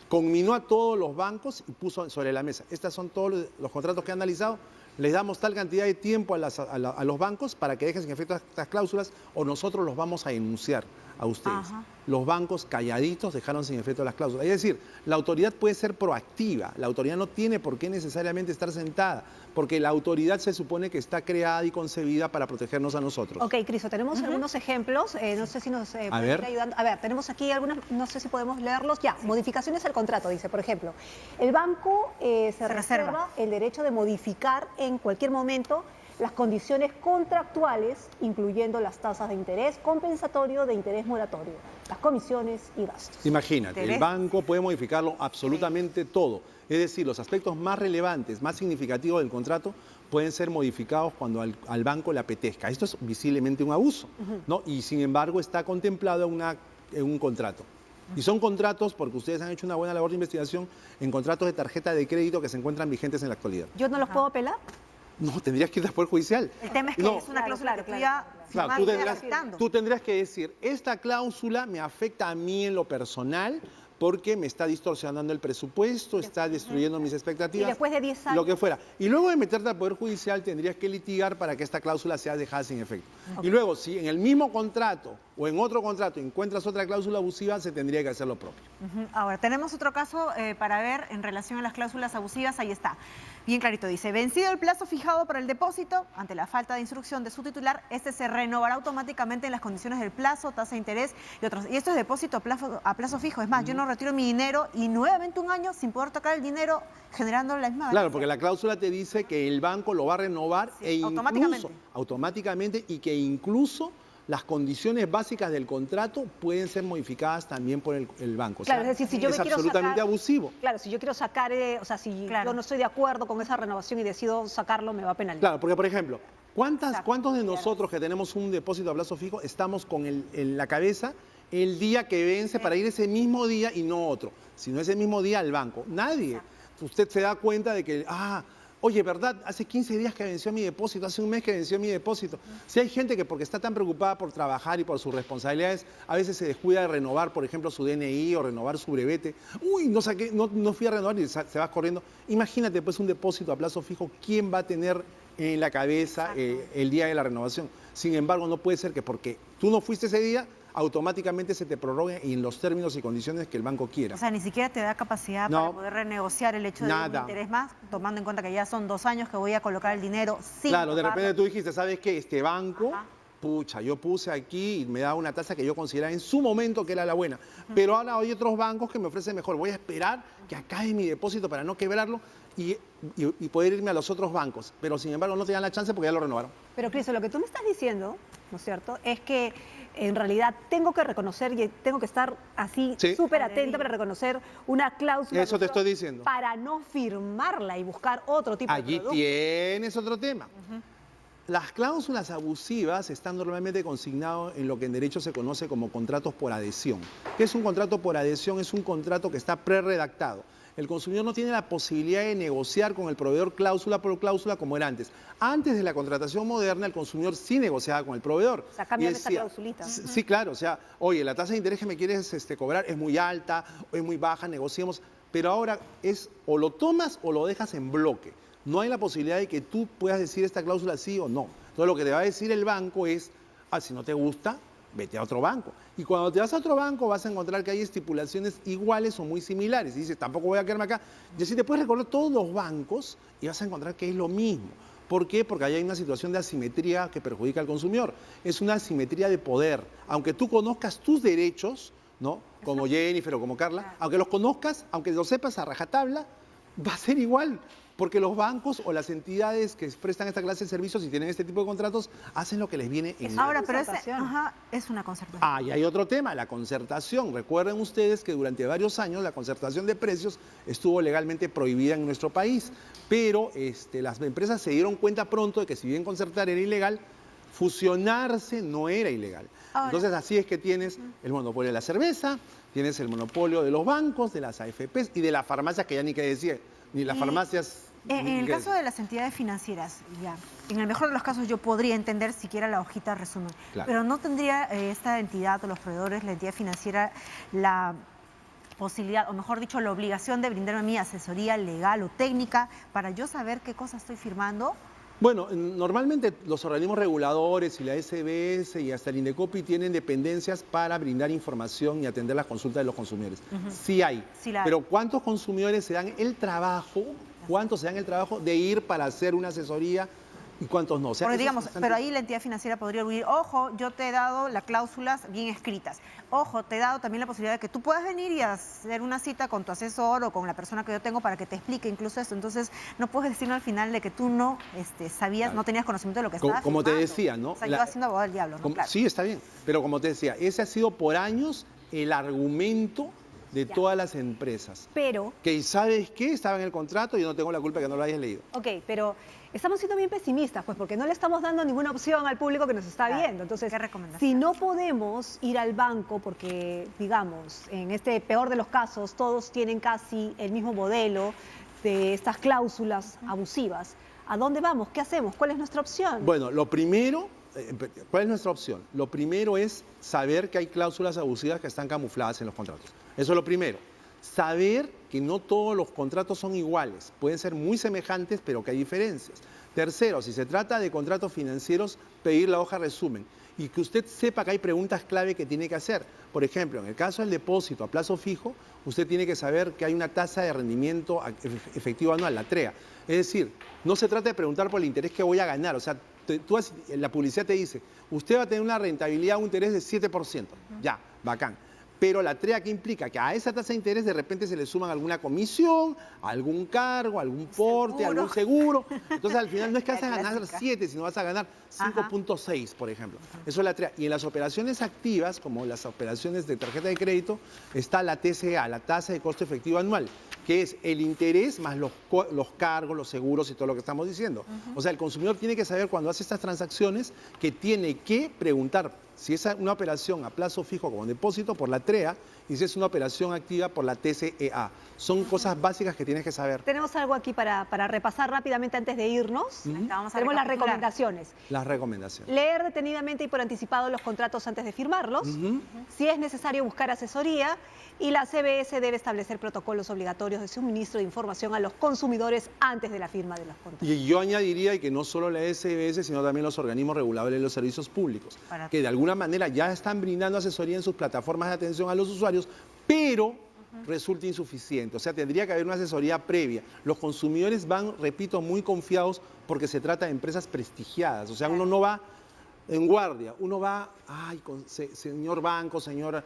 conminó a todos los bancos y puso sobre la mesa. Estos son todos los contratos que han analizado, les damos tal cantidad de tiempo a los bancos para que dejen sin efecto estas cláusulas o nosotros los vamos a denunciar a ustedes. Los bancos calladitos dejaron sin efecto las cláusulas. Es decir, la autoridad puede ser proactiva, la autoridad no tiene por qué necesariamente estar sentada, porque la autoridad se supone que está creada y concebida para protegernos a nosotros. Ok, Cristo, tenemos algunos ejemplos, no sé si nos pueden ir ayudando. A ver, tenemos aquí algunas, no sé si podemos leerlos. Ya, modificaciones al contrato, dice, por ejemplo, el banco se reserva el derecho de modificar en cualquier momento las condiciones contractuales, incluyendo las tasas de interés compensatorio, de interés moratorio, las comisiones y gastos. Imagínate, el banco puede modificarlo absolutamente todo. Es decir, los aspectos más relevantes, más significativos del contrato pueden ser modificados cuando al banco le apetezca. Esto es visiblemente un abuso, ¿no? Y sin embargo está contemplado en un contrato. Y son contratos, porque ustedes han hecho una buena labor de investigación, en contratos de tarjeta de crédito que se encuentran vigentes en la actualidad. ¿Yo no los puedo apelar? No, tendrías que ir al Poder Judicial. El tema es que es una cláusula que tú ya tú tendrías que decir, esta cláusula me afecta a mí en lo personal porque me está distorsionando el presupuesto, está destruyendo mis expectativas. Y después de 10 años. Lo que fuera. Y luego de meterte al Poder Judicial tendrías que litigar para que esta cláusula sea dejada sin efecto. Y luego, si en el mismo contrato o en otro contrato encuentras otra cláusula abusiva, se tendría que hacer lo propio. Ahora, tenemos otro caso para ver en relación a las cláusulas abusivas. Ahí está. Bien clarito, dice, vencido el plazo fijado para el depósito, ante la falta de instrucción de su titular, este se renovará automáticamente en las condiciones del plazo, tasa de interés y otros. Y esto es depósito a plazo fijo. Es más, yo no retiro mi dinero y nuevamente un año sin poder tocar el dinero, generando la misma Claro, porque la cláusula te dice que el banco lo va a renovar automáticamente y que incluso las condiciones básicas del contrato pueden ser modificadas también por el banco. Claro, es decir, si yo es absolutamente abusivo. Claro, si yo quiero sacar, o sea, si yo no estoy de acuerdo con esa renovación y decido sacarlo, me va a penalizar. Claro, porque por ejemplo, ¿cuántos de nosotros que tenemos un depósito a plazo fijo estamos con la cabeza el día que vence para ir ese mismo día y no otro, sino ese mismo día al banco? Nadie. Usted se da cuenta de que, oye, ¿verdad? Hace 15 días que venció mi depósito, hace un mes que venció mi depósito. Si hay gente que porque está tan preocupada por trabajar y por sus responsabilidades, a veces se descuida de renovar, por ejemplo, su DNI o renovar su brevete. Uy, no fui a renovar y se va corriendo. Imagínate, pues, un depósito a plazo fijo, ¿quién va a tener en la cabeza el día de la renovación? Sin embargo, no puede ser que porque tú no fuiste ese día, automáticamente se te prorrogue en los términos y condiciones que el banco quiera. O sea, ni siquiera te da capacidad para poder renegociar el hecho de un interés más, tomando en cuenta que ya son 2 años que voy a colocar el dinero sin Claro, de repente tú dijiste, ¿sabes qué? Este banco, pucha, yo puse aquí y me da una tasa que yo consideraba en su momento que era la buena. Pero ahora hay otros bancos que me ofrecen mejor. Voy a esperar que acabe mi depósito para no quebrarlo y poder irme a los otros bancos. Pero sin embargo no te dan la chance porque ya lo renovaron. Pero Cristo, lo que tú me estás diciendo, ¿no es cierto?, es que en realidad tengo que reconocer y tengo que estar así súper atenta para reconocer una cláusula. Eso te estoy diciendo. Para no firmarla y buscar otro tipo de producto. Allí tienes otro tema. Las cláusulas abusivas están normalmente consignadas en lo que en derecho se conoce como contratos por adhesión. ¿Qué es un contrato por adhesión? Es un contrato que está preredactado. El consumidor no tiene la posibilidad de negociar con el proveedor cláusula por cláusula como era antes. Antes de la contratación moderna, el consumidor sí negociaba con el proveedor. O sea, cambian esta clausulita. Sí, claro. O sea, oye, la tasa de interés que me quieres cobrar es muy alta o es muy baja, negociemos. Pero ahora es o lo tomas o lo dejas en bloque. No hay la posibilidad de que tú puedas decir esta cláusula sí o no. Entonces lo que te va a decir el banco es, si no te gusta, vete a otro banco. Y cuando te vas a otro banco vas a encontrar que hay estipulaciones iguales o muy similares. Y dices, tampoco voy a quedarme acá. Y así te puedes recorrer todos los bancos y vas a encontrar que es lo mismo. ¿Por qué? Porque ahí hay una situación de asimetría que perjudica al consumidor. Es una asimetría de poder. Aunque tú conozcas tus derechos, ¿no? Como Jennifer o como Carla, aunque los conozcas, aunque los sepas a rajatabla, va a ser igual. Porque los bancos o las entidades que prestan esta clase de servicios y tienen este tipo de contratos hacen lo que les viene en Ahora, pero es una concertación. Y hay otro tema, la concertación. Recuerden ustedes que durante varios años la concertación de precios estuvo legalmente prohibida en nuestro país, pero las empresas se dieron cuenta pronto de que si bien concertar era ilegal, fusionarse no era ilegal. Entonces así es que tienes el monopolio de la cerveza, tienes el monopolio de los bancos, de las AFPs y de las farmacias, que ya ni que decir, ni las farmacias... En el caso de las entidades financieras, ya, en el mejor de los casos yo podría entender siquiera la hojita resumen, Claro. pero ¿no tendría esta entidad o los proveedores, la entidad financiera, la posibilidad, o mejor dicho, la obligación de brindarme a mí asesoría legal o técnica para yo saber qué cosa estoy firmando? Bueno, normalmente los organismos reguladores y la SBS y hasta el INDECOPI tienen dependencias para brindar información y atender las consultas de los consumidores. Sí hay, pero ¿cuántos consumidores se dan el trabajo? ¿Cuántos se dan el trabajo de ir para hacer una asesoría y cuántos no? O sea, porque digamos, pero ahí la entidad financiera podría decir, ojo, yo te he dado las cláusulas bien escritas. Ojo, te he dado también la posibilidad de que tú puedas venir y hacer una cita con tu asesor o con la persona que yo tengo para que te explique incluso esto. Entonces, no puedes decirme al final de que tú no sabías, no tenías conocimiento de lo que estabas como te firmando. decía, ¿no? O sea, yo haciendo abogado del diablo, ¿no? Claro. Sí, está bien, pero como te decía, ese ha sido por años el argumento de todas las empresas. Pero... Que ¿sabes qué? Estaba en el contrato y yo no tengo la culpa de que no lo hayas leído. Ok, pero estamos siendo bien pesimistas, pues porque no le estamos dando ninguna opción al público que nos está viendo. Entonces, ¿qué recomendación? si no podemos ir al banco porque, digamos, en este peor de los casos, todos tienen casi el mismo modelo de estas cláusulas abusivas, ¿a dónde vamos? ¿Qué hacemos? ¿Cuál es nuestra opción? Bueno, lo primero, ¿cuál es nuestra opción? Lo primero es saber que hay cláusulas abusivas que están camufladas en los contratos. Eso es lo primero. Saber que no todos los contratos son iguales. Pueden ser muy semejantes, pero que hay diferencias. Tercero, si se trata de contratos financieros, pedir la hoja resumen. Y que usted sepa que hay preguntas clave que tiene que hacer. Por ejemplo, en el caso del depósito a plazo fijo, usted tiene que saber que hay una tasa de rendimiento efectivo anual, la TREA. Es decir, no se trata de preguntar por el interés que voy a ganar. O sea, la publicidad te dice, usted va a tener una rentabilidad, un interés de 7%. Ya, bacán. Pero la TREA, ¿qué implica? Que a esa tasa de interés de repente se le suman alguna comisión, algún cargo, algún porte, algún seguro. Entonces al final no es que vas a ganar 7, sino vas a ganar 5.6, por ejemplo. Eso es la TREA. Y en las operaciones activas, como las operaciones de tarjeta de crédito, está la TCA, la tasa de costo efectivo anual, que es el interés más los cargos, los seguros y todo lo que estamos diciendo. O sea, el consumidor tiene que saber cuando hace estas transacciones que tiene que preguntar si es una operación a plazo fijo como depósito por la TREA y si es una operación activa por la TCEA. Son cosas básicas que tienes que saber. Tenemos algo aquí para repasar rápidamente antes de irnos. Tenemos las recomendaciones. Las recomendaciones. Leer detenidamente y por anticipado los contratos antes de firmarlos. Si es necesario buscar asesoría. Y la CBS debe establecer protocolos obligatorios de suministro de información a los consumidores antes de la firma de los contratos. Y yo añadiría que no solo la SBS, sino también los organismos reguladores de los servicios públicos, que de alguna manera ya están brindando asesoría en sus plataformas de atención a los usuarios, pero resulta insuficiente. O sea, tendría que haber una asesoría previa. Los consumidores van, repito, muy confiados porque se trata de empresas prestigiadas. O sea, uno no va en guardia, uno va, señor banco, señora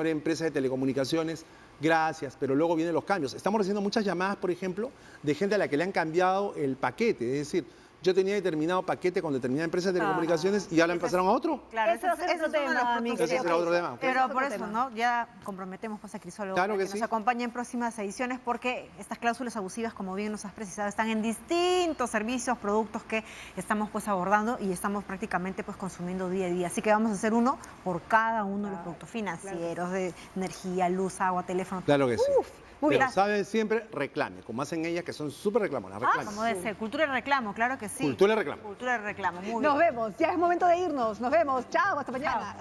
empresa de telecomunicaciones, gracias, pero luego vienen los cambios. Estamos recibiendo muchas llamadas, por ejemplo, de gente a la que le han cambiado el paquete, es decir, yo tenía determinado paquete con determinada empresa de telecomunicaciones y ahora me pasaron a otro. Claro, Ese va a ser otro tema, mi Ese será otro tema. Pero por Otro eso, tema. ¿no? Ya comprometemos pues, a Crisólogo Claro para que que sí. nos acompañe en próximas ediciones porque estas cláusulas abusivas, como bien nos has precisado, están en distintos servicios, productos que estamos pues abordando y estamos prácticamente pues consumiendo día a día. Así que vamos a hacer uno por cada uno de los productos financieros, de energía, luz, agua, teléfono. Claro que sí. Muy Pero bien. saben siempre, reclame, como hacen ellas que son súper reclamonas. Reclame. Como debe ser, cultura de reclamo, claro que sí. Cultura de reclamo. Cultura de reclamo, muy bien. Nos vemos, ya es momento de irnos. Nos vemos. Chao, hasta mañana.